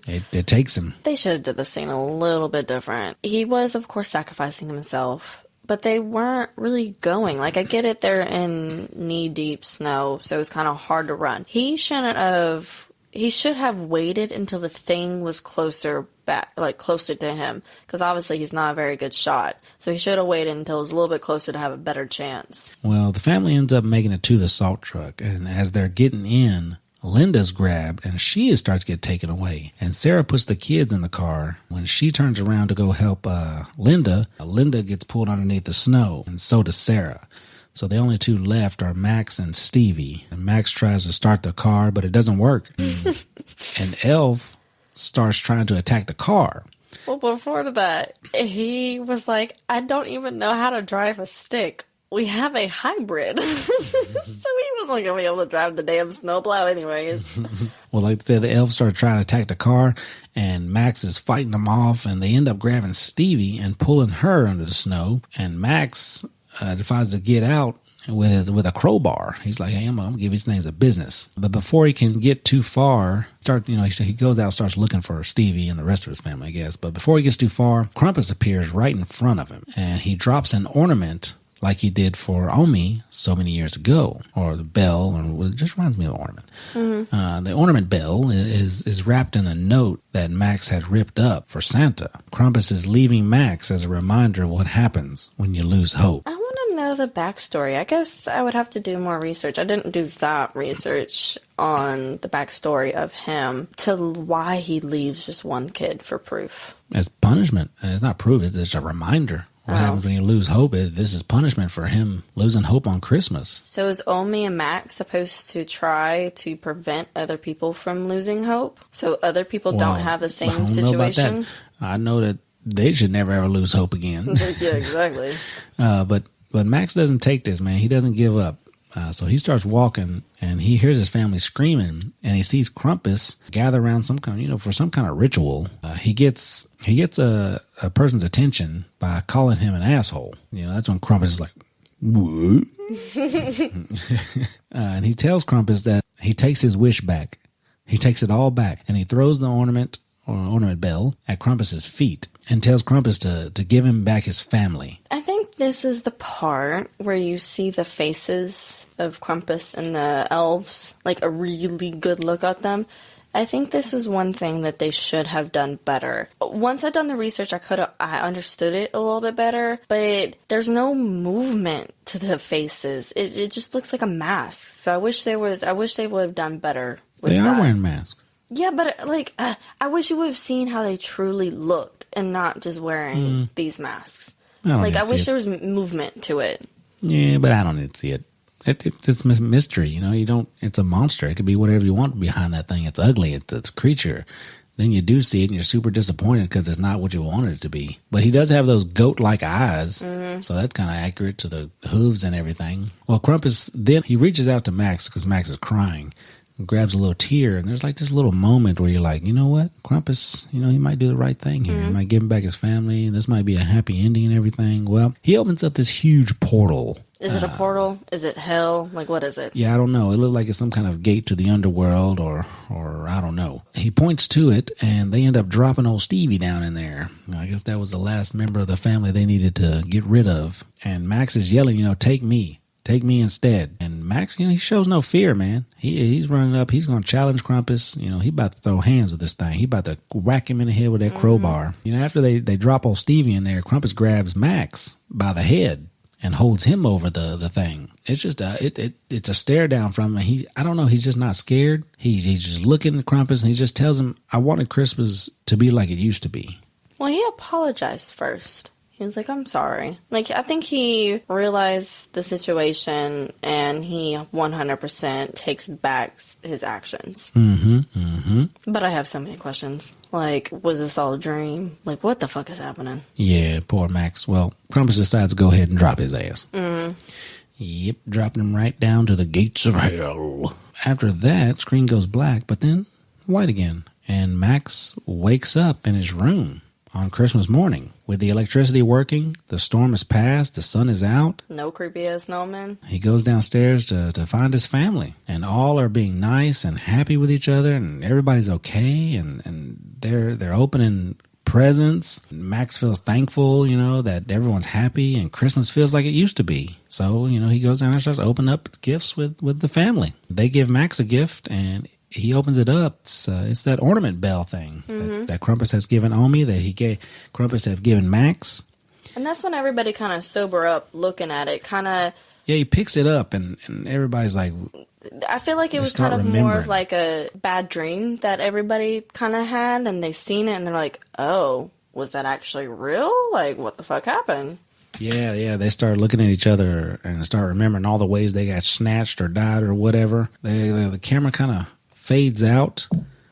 Speaker 1: it takes him.
Speaker 2: They should have did the scene a little bit different. He was, of course, sacrificing himself, but they weren't really going. Like, I get it, they're in knee-deep snow, so it's kind of hard to run. He should have waited until the thing was closer to him, because obviously he's not a very good shot. So he should have waited until it was a little bit closer to have a better chance.
Speaker 1: Well, the family ends up making it to the salt truck, and as they're getting in, Linda's grabbed, and she starts to get taken away. And Sarah puts the kids in the car. When she turns around to go help Linda gets pulled underneath the snow, and so does Sarah. So the only two left are Max and Stevie. And Max tries to start the car, but it doesn't work. And Elf starts trying to attack the car.
Speaker 2: Well, before that, he was like, I don't even know how to drive a stick. We have a hybrid. So he wasn't going to be able to drive the damn snowplow anyways.
Speaker 1: Well, like I said, the elf started trying to attack the car, and Max is fighting them off, and they end up grabbing Stevie and pulling her under the snow. And Max decides to get out with a crowbar. He's like, hey, I'm going to give these things a business. But before he can get too far, he goes out, starts looking for Stevie and the rest of his family, I guess. But before he gets too far, Krampus appears right in front of him, and he drops an ornament like he did for Omi so many years ago, or the bell, or it just reminds me of an ornament. Mm-hmm. The ornament bell is wrapped in a note that Max had ripped up for Santa. Krampus is leaving Max as a reminder of what happens when you lose hope.
Speaker 2: I want to know the backstory. I guess I would have to do more research. I didn't do that research on the backstory of him to why he leaves just one kid for proof.
Speaker 1: As punishment. And it's not proof, it's a reminder. What happens when you lose hope? This is punishment for him losing hope on Christmas.
Speaker 2: So is Omi and Max supposed to try to prevent other people from losing hope? So other people don't have the same situation?
Speaker 1: I know that they should never ever lose hope again.
Speaker 2: Yeah, exactly.
Speaker 1: But Max doesn't take this, man. He doesn't give up. So he starts walking, and he hears his family screaming, and he sees Krampus gather around some kind, for some kind of ritual. He gets a person's attention by calling him an asshole. That's when Krampus is like, what? And he tells Krampus that he takes his wish back. He takes it all back, and he throws the ornament bell at Krampus's feet and tells Krampus to give him back his family.
Speaker 2: I think this is the part where you see the faces of Krampus and the elves, like a really good look at them. I think this is one thing that they should have done better. Once I'd done the research, I understood it a little bit better, but there's no movement to the faces. It just looks like a mask. So I wish they would have done better with that.
Speaker 1: They are wearing masks.
Speaker 2: Yeah, but I wish you would have seen how they truly looked and not just wearing these masks. I wish there was movement to it.
Speaker 1: Yeah, but I don't need to see it. It's mystery, it's a monster. It could be whatever you want behind that thing. It's ugly. It's a creature. Then you do see it and you're super disappointed because it's not what you wanted it to be. But he does have those goat-like eyes, so that's kind of accurate to the hooves and everything. Well, Krampus, then he reaches out to Max because Max is crying. Grabs a little tear, and there's like this little moment where you're like, you know what, Krampus, he might do the right thing here. He might give him back his family, and this might be a happy ending and everything. Well, he opens up this huge portal.
Speaker 2: Is it a portal? Is it hell? Like, what is it?
Speaker 1: Yeah, I don't know. It looked like it's some kind of gate to the underworld, or I don't know. He points to it, and they end up dropping old Stevie down in there. I guess that was the last member of the family they needed to get rid of. And Max is yelling, take me. Take me instead. And Max, he shows no fear, man. He's running up. He's going to challenge Krampus. He about to throw hands with this thing. He about to whack him in the head with that crowbar. After they drop old Stevie in there, Krampus grabs Max by the head and holds him over the thing. It's just it's a stare down from him. I don't know. He's just not scared. He's just looking at Krampus, and he just tells him, I wanted Christmas to be like it used to be.
Speaker 2: Well, he apologized first. He was like, I'm sorry. Like, I think he realized the situation and he 100% takes back his actions. But I have so many questions. Like, was this all a dream? Like, what the fuck is happening?
Speaker 1: Yeah, poor Max. Well, Krampus decides to go ahead and drop his ass. Yep, dropping him right down to the gates of hell. After that, screen goes black, but then white again. And Max wakes up in his room on Christmas morning. With the electricity working, the storm is past, the sun is out.
Speaker 2: No creepy-ass snowman.
Speaker 1: He goes downstairs to find his family. And all are being nice and happy with each other, and everybody's okay, and they're opening presents. Max feels thankful, that everyone's happy, and Christmas feels like it used to be. So, he goes down and starts opening up gifts with the family. They give Max a gift, and he opens it up. It's that ornament bell thing that Krampus has given Omi, Krampus have given Max.
Speaker 2: And that's when everybody kind of sober up looking at it.
Speaker 1: Yeah, he picks it up and everybody's like...
Speaker 2: I feel like it was kind of more of like a bad dream that everybody kind of had, and they seen it and they're like, oh, was that actually real? Like, what the fuck happened?
Speaker 1: Yeah, they start looking at each other and start remembering all the ways they got snatched or died or whatever. The camera kind of fades out,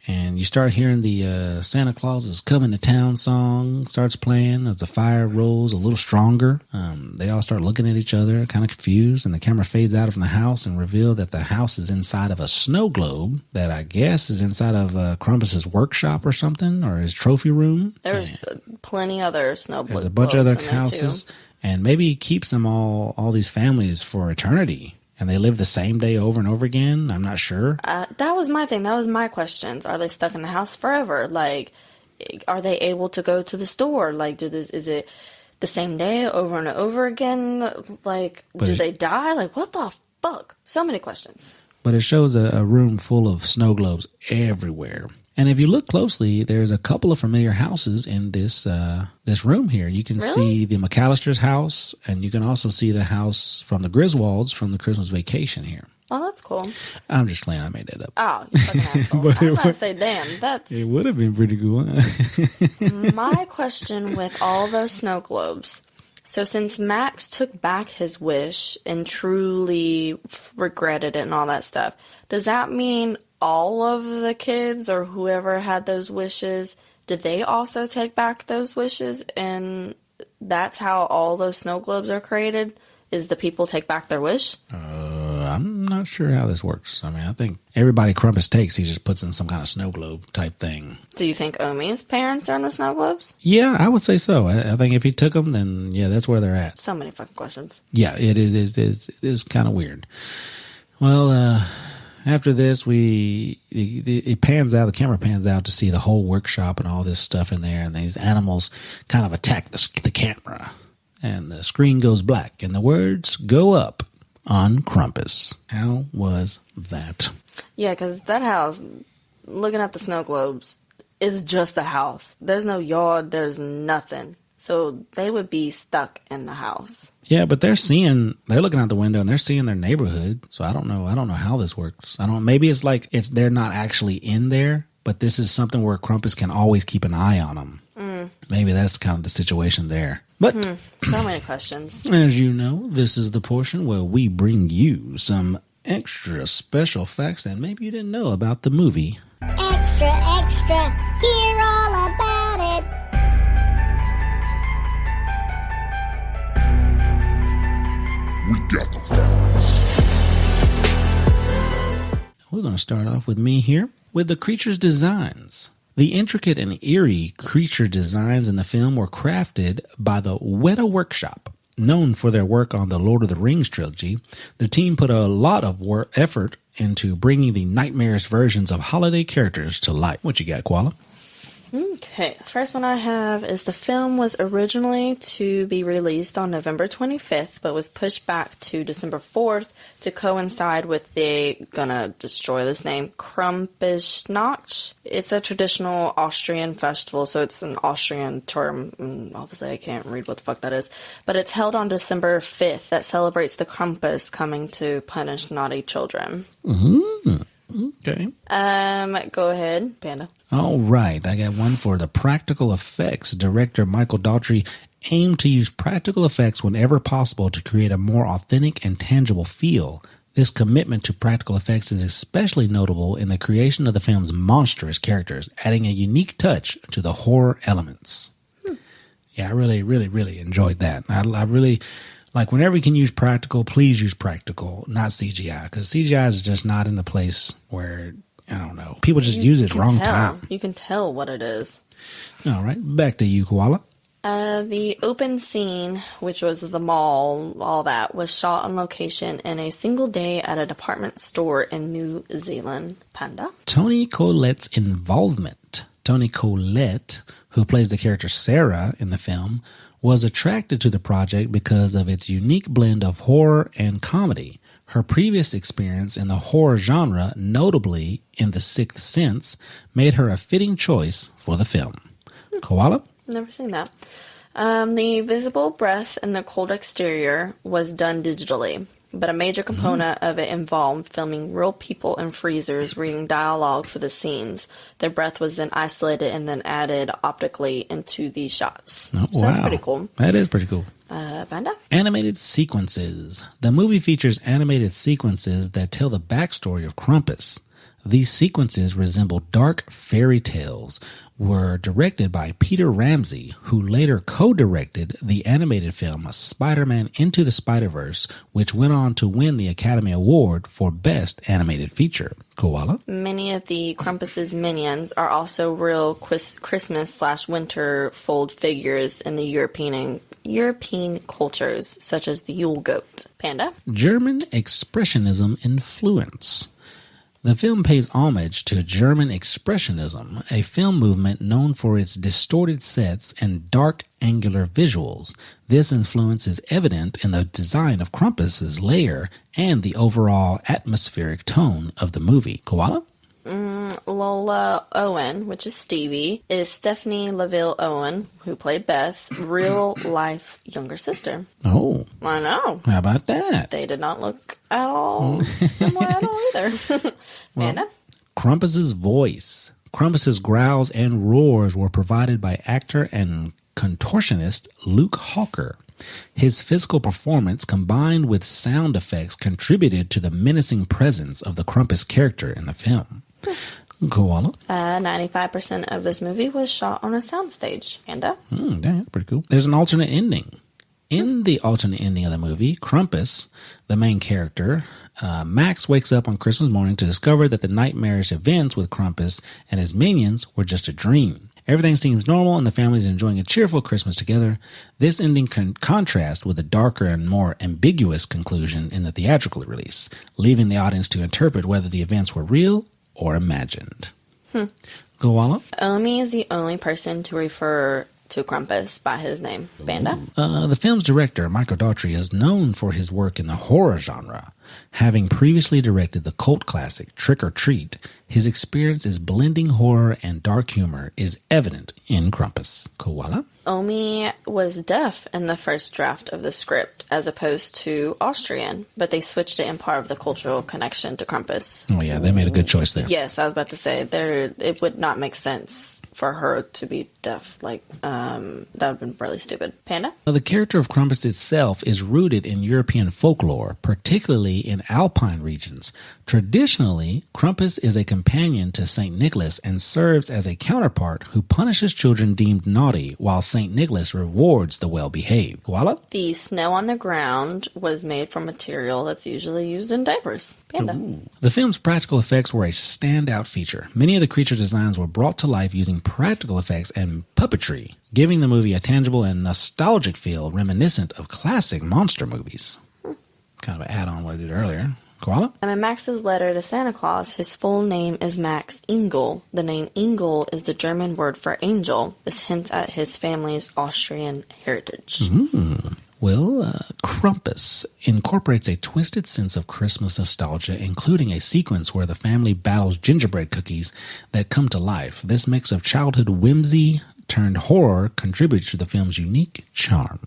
Speaker 1: and you start hearing the Santa Claus is Coming to Town song starts playing as the fire rolls a little stronger. They all start looking at each other, kind of confused, and the camera fades out from the house and reveal that the house is inside of a snow globe that I guess is inside of Krampus's workshop or something, or his trophy room.
Speaker 2: There's plenty other snow globes.
Speaker 1: There's a bunch of other houses, and maybe he keeps them all these families for eternity. And they live the same day over and over again? I'm not sure.
Speaker 2: That was my thing. That was my questions. Are they stuck in the house forever? Like, are they able to go to the store? Like, is it the same day over and over again? Like, do they die? Like, what the fuck? So many questions.
Speaker 1: But it shows a room full of snow globes everywhere. And if you look closely, there's a couple of familiar houses in this room here. You can see the McAllister's house, and you can also see the house from the Griswolds from the Christmas Vacation here.
Speaker 2: Oh, that's cool.
Speaker 1: I'm just playing. I made that up.
Speaker 2: Oh, you fucking asshole. I was about to say, damn, that's...
Speaker 1: It would have been pretty cool.
Speaker 2: My question with all those snow globes. So since Max took back his wish and truly regretted it and all that stuff, does that mean all of the kids or whoever had those wishes, did they also take back those wishes? And that's how all those snow globes are created? Is the people take back their wish?
Speaker 1: I'm not sure how this works. I mean, I think everybody Krampus takes, he just puts in some kind of snow globe type thing.
Speaker 2: Do you think Omi's parents are in the snow globes?
Speaker 1: Yeah, I would say so. I think if he took them, then yeah, that's where they're at.
Speaker 2: So many fucking questions.
Speaker 1: Yeah, it is kind of weird. Well, after this, it pans out. The camera pans out to see the whole workshop and all this stuff in there, and these animals kind of attack the camera, and the screen goes black, and the words go up on Krampus. How was that?
Speaker 2: Yeah, because that house, looking at the snow globes, is just a house. There's no yard. There's nothing. So they would be stuck in the house.
Speaker 1: Yeah, but they're looking out the window and they're seeing their neighborhood. So I don't know how this works. Maybe it's like they're not actually in there, but this is something where Krampus can always keep an eye on them. Maybe that's kind of the situation there. But
Speaker 2: so many questions.
Speaker 1: As you know, this is the portion where we bring you some extra special facts that maybe you didn't know about the movie.
Speaker 8: Extra, extra, hear all about it.
Speaker 9: We got the facts.
Speaker 1: We're going to start off with me here with the creature's designs. The intricate and eerie creature designs in the film were crafted by the Weta Workshop. Known for their work on the Lord of the Rings trilogy, the team put a lot of effort into bringing the nightmarish versions of holiday characters to life. What you got, Koala?
Speaker 2: Okay, first one I have is the film was originally to be released on November 25th, but was pushed back to December 4th to coincide with the, gonna destroy this name, Krampusnacht. It's a traditional Austrian festival, so it's an Austrian term, and obviously I can't read what the fuck that is, but it's held on December 5th that celebrates the Krampus coming to punish naughty children.
Speaker 1: Mm-hmm. Okay.
Speaker 2: Go ahead, Panda.
Speaker 1: All right. I got one for the practical effects. Director Michael Daughtry aim to use practical effects whenever possible to create a more authentic and tangible feel. This commitment to practical effects is especially notable in the creation of the film's monstrous characters, adding a unique touch to the horror elements. Yeah, I really, really, really enjoyed that. I really, like, whenever you can use practical, please use practical, not CGI, because CGI is just not in the place where, I don't know, people just use it wrong time.
Speaker 2: You can tell what it is.
Speaker 1: All right, back to you, Koala.
Speaker 2: The open scene, which was the mall, all that, was shot on location in a single day at a department store in New Zealand. Panda?
Speaker 1: Toni Collette's involvement. Toni Collette, who plays the character Sarah in the film, was attracted to the project because of its unique blend of horror and comedy. Her previous experience in the horror genre, notably in The Sixth Sense, made her a fitting choice for the film. Koala?
Speaker 2: Never seen that. The visible breath and the cold exterior was done digitally, but a major component of it involved filming real people in freezers reading dialogue for the scenes. Their breath was then isolated and then added optically into these shots.
Speaker 1: Oh,
Speaker 2: so that's pretty cool.
Speaker 1: That is pretty cool.
Speaker 2: Panda?
Speaker 1: Animated sequences. The movie features animated sequences that tell the backstory of Krampus. These sequences resemble dark fairy tales, were directed by Peter Ramsey, who later co-directed the animated film Spider-Man Into the Spider-Verse, which went on to win the Academy Award for Best Animated Feature. Koala?
Speaker 2: Many of the Krampus's minions are also real Christmas/winter fold figures in the European cultures, such as the Yule Goat. Panda?
Speaker 1: German Expressionism influence. The film pays homage to German Expressionism, a film movement known for its distorted sets and dark angular visuals. This influence is evident in the design of Krampus's lair and the overall atmospheric tone of the movie. Koala?
Speaker 2: Lola Owen, which is Stevie, is Stephanie Laville Owen, who played Beth, real life younger sister.
Speaker 1: Oh.
Speaker 2: I know.
Speaker 1: How about that?
Speaker 2: They did not look at all similar at all either. Amanda?
Speaker 1: Krampus's voice. Krampus's growls and roars were provided by actor and contortionist Luke Hawker. His physical performance combined with sound effects contributed to the menacing presence of the Krampus character in the film. Koala?
Speaker 2: 95% of this movie was shot on a soundstage. Panda?
Speaker 1: That's pretty cool. There's an alternate ending. In the alternate ending of the movie, Krampus, the main character, Max wakes up on Christmas morning to discover that the nightmarish events with Krampus and his minions were just a dream. Everything seems normal and the family is enjoying a cheerful Christmas together. This ending contrasts with a darker and more ambiguous conclusion in the theatrical release, leaving the audience to interpret whether the events were real or imagined. Koala?
Speaker 2: Omi is the only person to refer to Krampus by his name. Panda?
Speaker 1: The film's director, Michael Daughtry, is known for his work in the horror genre. Having previously directed the cult classic Trick or Treat, his experience is blending horror and dark humor is evident in Krampus. Koala?
Speaker 2: Omi was deaf in the first draft of the script as opposed to Austrian, but they switched it in part of the cultural connection to Krampus.
Speaker 1: Oh yeah, they made a good choice there.
Speaker 2: Yes, I was about to say, it would not make sense for her to be deaf. Like, that would have been really stupid. Panda?
Speaker 1: The character of Krampus itself is rooted in European folklore, particularly in Alpine regions. Traditionally, Krampus is a companion to St. Nicholas and serves as a counterpart who punishes children deemed naughty, while St. Nicholas rewards the well-behaved. Koala?
Speaker 2: The snow on the ground was made from material that's usually used in diapers. Panda?
Speaker 1: Ooh. The film's practical effects were a standout feature. Many of the creature designs were brought to life using practical effects and puppetry, giving the movie a tangible and nostalgic feel reminiscent of classic monster movies. Kind of an add-on what I did earlier. Koala?
Speaker 2: In Max's letter to Santa Claus, his full name is Max Engel. The name Engel is the German word for angel. This hints at his family's Austrian heritage.
Speaker 1: Well, Krampus incorporates a twisted sense of Christmas nostalgia, including a sequence where the family battles gingerbread cookies that come to life. This mix of childhood whimsy turned horror contributes to the film's unique charm.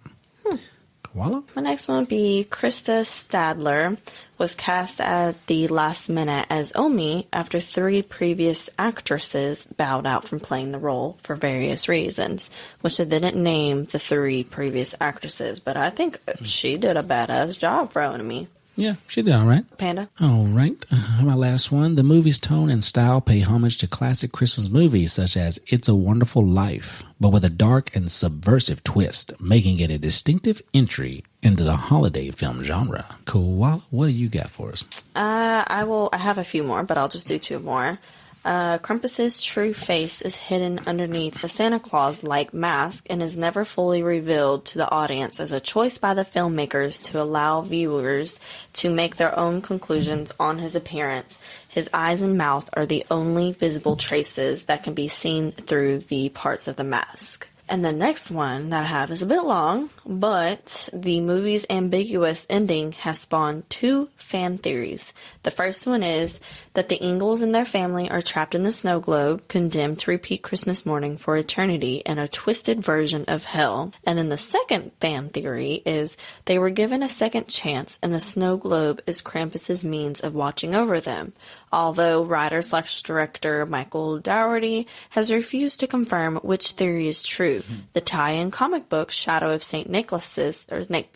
Speaker 1: Koala?
Speaker 2: My next one would be Krista Stadler was cast at the last minute as Omi after 3 previous actresses bowed out from playing the role for various reasons, which they didn't name the 3 previous actresses, but I think she did a badass job for Omi.
Speaker 1: Yeah, she did all right.
Speaker 2: Panda?
Speaker 1: All right. My last one. The movie's tone and style pay homage to classic Christmas movies such as It's a Wonderful Life, but with a dark and subversive twist, making it a distinctive entry into the holiday film genre. Koala, what do you got for us?
Speaker 2: I have a few more, but I'll just do 2 more. Krampus's true face is hidden underneath a Santa Claus-like mask and is never fully revealed to the audience as a choice by the filmmakers to allow viewers to make their own conclusions on his appearance. His eyes and mouth are the only visible traces that can be seen through the parts of the mask. And the next one that I have is a bit long, but the movie's ambiguous ending has spawned 2 fan theories. The first one is that the Ingalls and their family are trapped in the snow globe, condemned to repeat Christmas morning for eternity in a twisted version of hell. And then the second fan theory is they were given a second chance and the snow globe is Krampus's means of watching over them. Although writer/director Michael Dougherty has refused to confirm which theory is true. The tie-in comic book Shadow of St.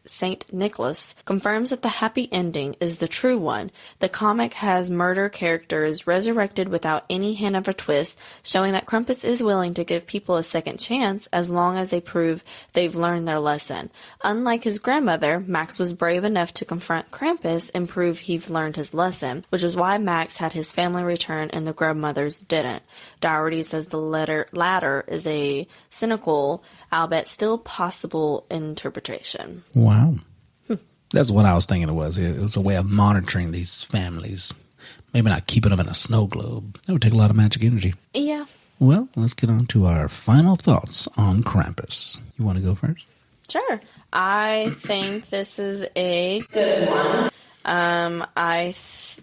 Speaker 2: St. Nicholas confirms that the happy ending is the true one. The comic has murder characters resurrected without any hint of a twist, showing that Krampus is willing to give people a second chance as long as they prove they've learned their lesson. Unlike his grandmother, Max was brave enough to confront Krampus and prove he'd learned his lesson, which is why Max had his family return and the grandmothers didn't. Dougherty says the latter is a cynical, albeit still possible interpretation.
Speaker 1: Wow. That's what I was thinking it was. It was a way of monitoring these families. Maybe not keeping them in a snow globe. That would take a lot of magic energy.
Speaker 2: Yeah.
Speaker 1: Well, let's get on to our final thoughts on Krampus. You want to go first?
Speaker 2: Sure. I think this is a good one.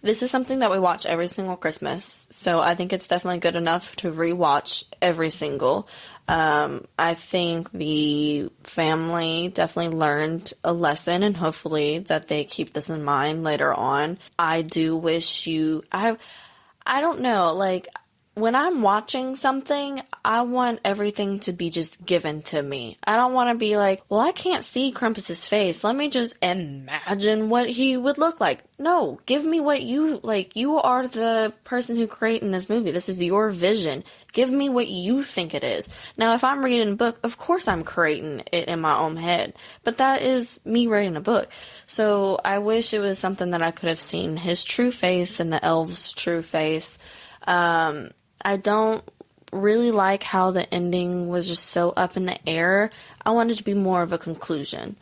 Speaker 2: This is something that we watch every single Christmas, so I think it's definitely good enough to rewatch every single. I think the family definitely learned a lesson, and hopefully that they keep this in mind later on. I do wish I don't know, like, when I'm watching something, I want everything to be just given to me. I don't want to be like, well, I can't see Krampus's face. Let me just imagine what he would look like. No, give me what you, like, you are the person who created this movie. This is your vision. Give me what you think it is. Now, if I'm reading a book, of course I'm creating it in my own head. But that is me writing a book. So I wish it was something that I could have seen his true face and the elves' true face. I don't really like how the ending was just so up in the air. I wanted to be more of a conclusion.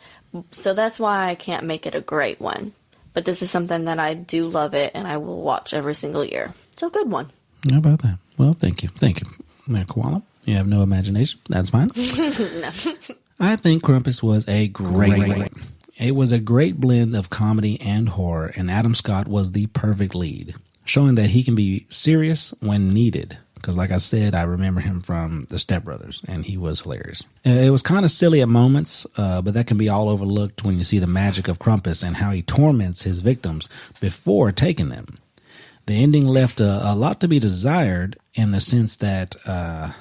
Speaker 2: So that's why I can't make it a great one. But this is something that I do love it, and I will watch every single year. So good one.
Speaker 1: How about that? Well, thank you. Thank you. Now, Koala, you have no imagination. That's fine.
Speaker 2: No.
Speaker 1: I think Krampus was a great one. It was a great blend of comedy and horror, and Adam Scott was the perfect lead, showing that he can be serious when needed. Because like I said, I remember him from The Step Brothers, and he was hilarious. It was kind of silly at moments, but that can be all overlooked when you see the magic of Krampus and how he torments his victims before taking them. The ending left a lot to be desired in the sense that,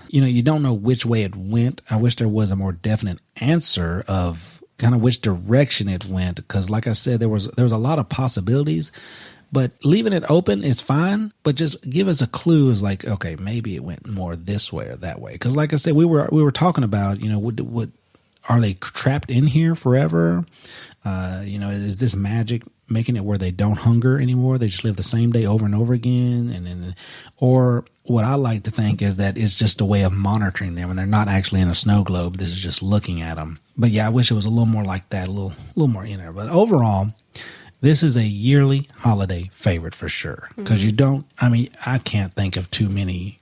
Speaker 1: you don't know which way it went. I wish there was a more definite answer of kind of which direction it went. Because like I said, there was a lot of possibilities. But leaving it open is fine, but just give us a clue. Is like, okay, maybe it went more this way or that way. Because, like I said, we were talking about, what are they trapped in here forever? Is this magic making it where they don't hunger anymore? They just live the same day over and over again, or what I like to think is that it's just a way of monitoring them when they're not actually in a snow globe. This is just looking at them. But yeah, I wish it was a little more like that, a little more in there. But overall, this is a yearly holiday favorite for sure. Because I can't think of too many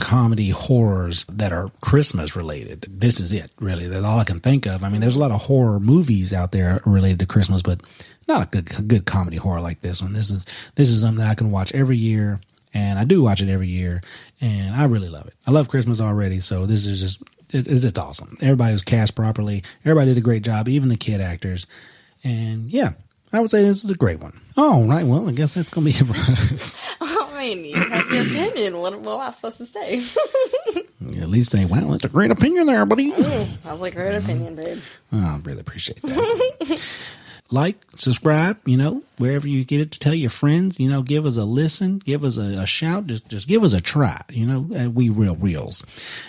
Speaker 1: comedy horrors that are Christmas related. This is it, really. That's all I can think of. I mean, there's a lot of horror movies out there related to Christmas, but not a good comedy horror like this one. This is something that I can watch every year, and I do watch it every year, and I really love it. I love Christmas already, so this is just it's just awesome. Everybody was cast properly. Everybody did a great job, even the kid actors. And yeah, I would say this is a great one. All right, well, I guess that's going to be it for us.
Speaker 2: I mean, you have your opinion. What am I supposed to say?
Speaker 1: At least say, wow, that's a great opinion there, buddy.
Speaker 2: That was a great opinion, babe.
Speaker 1: Oh, I really appreciate that. Like, subscribe, wherever you get it, to tell your friends, give us a listen, give us a shout, just give us a try, at We Real Reels.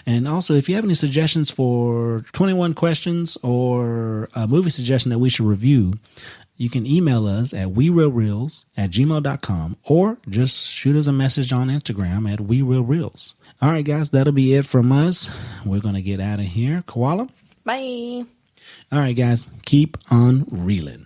Speaker 1: And also, if you have any suggestions for 21 questions or a movie suggestion that we should review, you can email us at werealreels@gmail.com or just shoot us a message on Instagram at werealreels. All right, guys, that'll be it from us. We're going to get out of here. Koala?
Speaker 2: Bye.
Speaker 1: All right, guys, keep on reeling.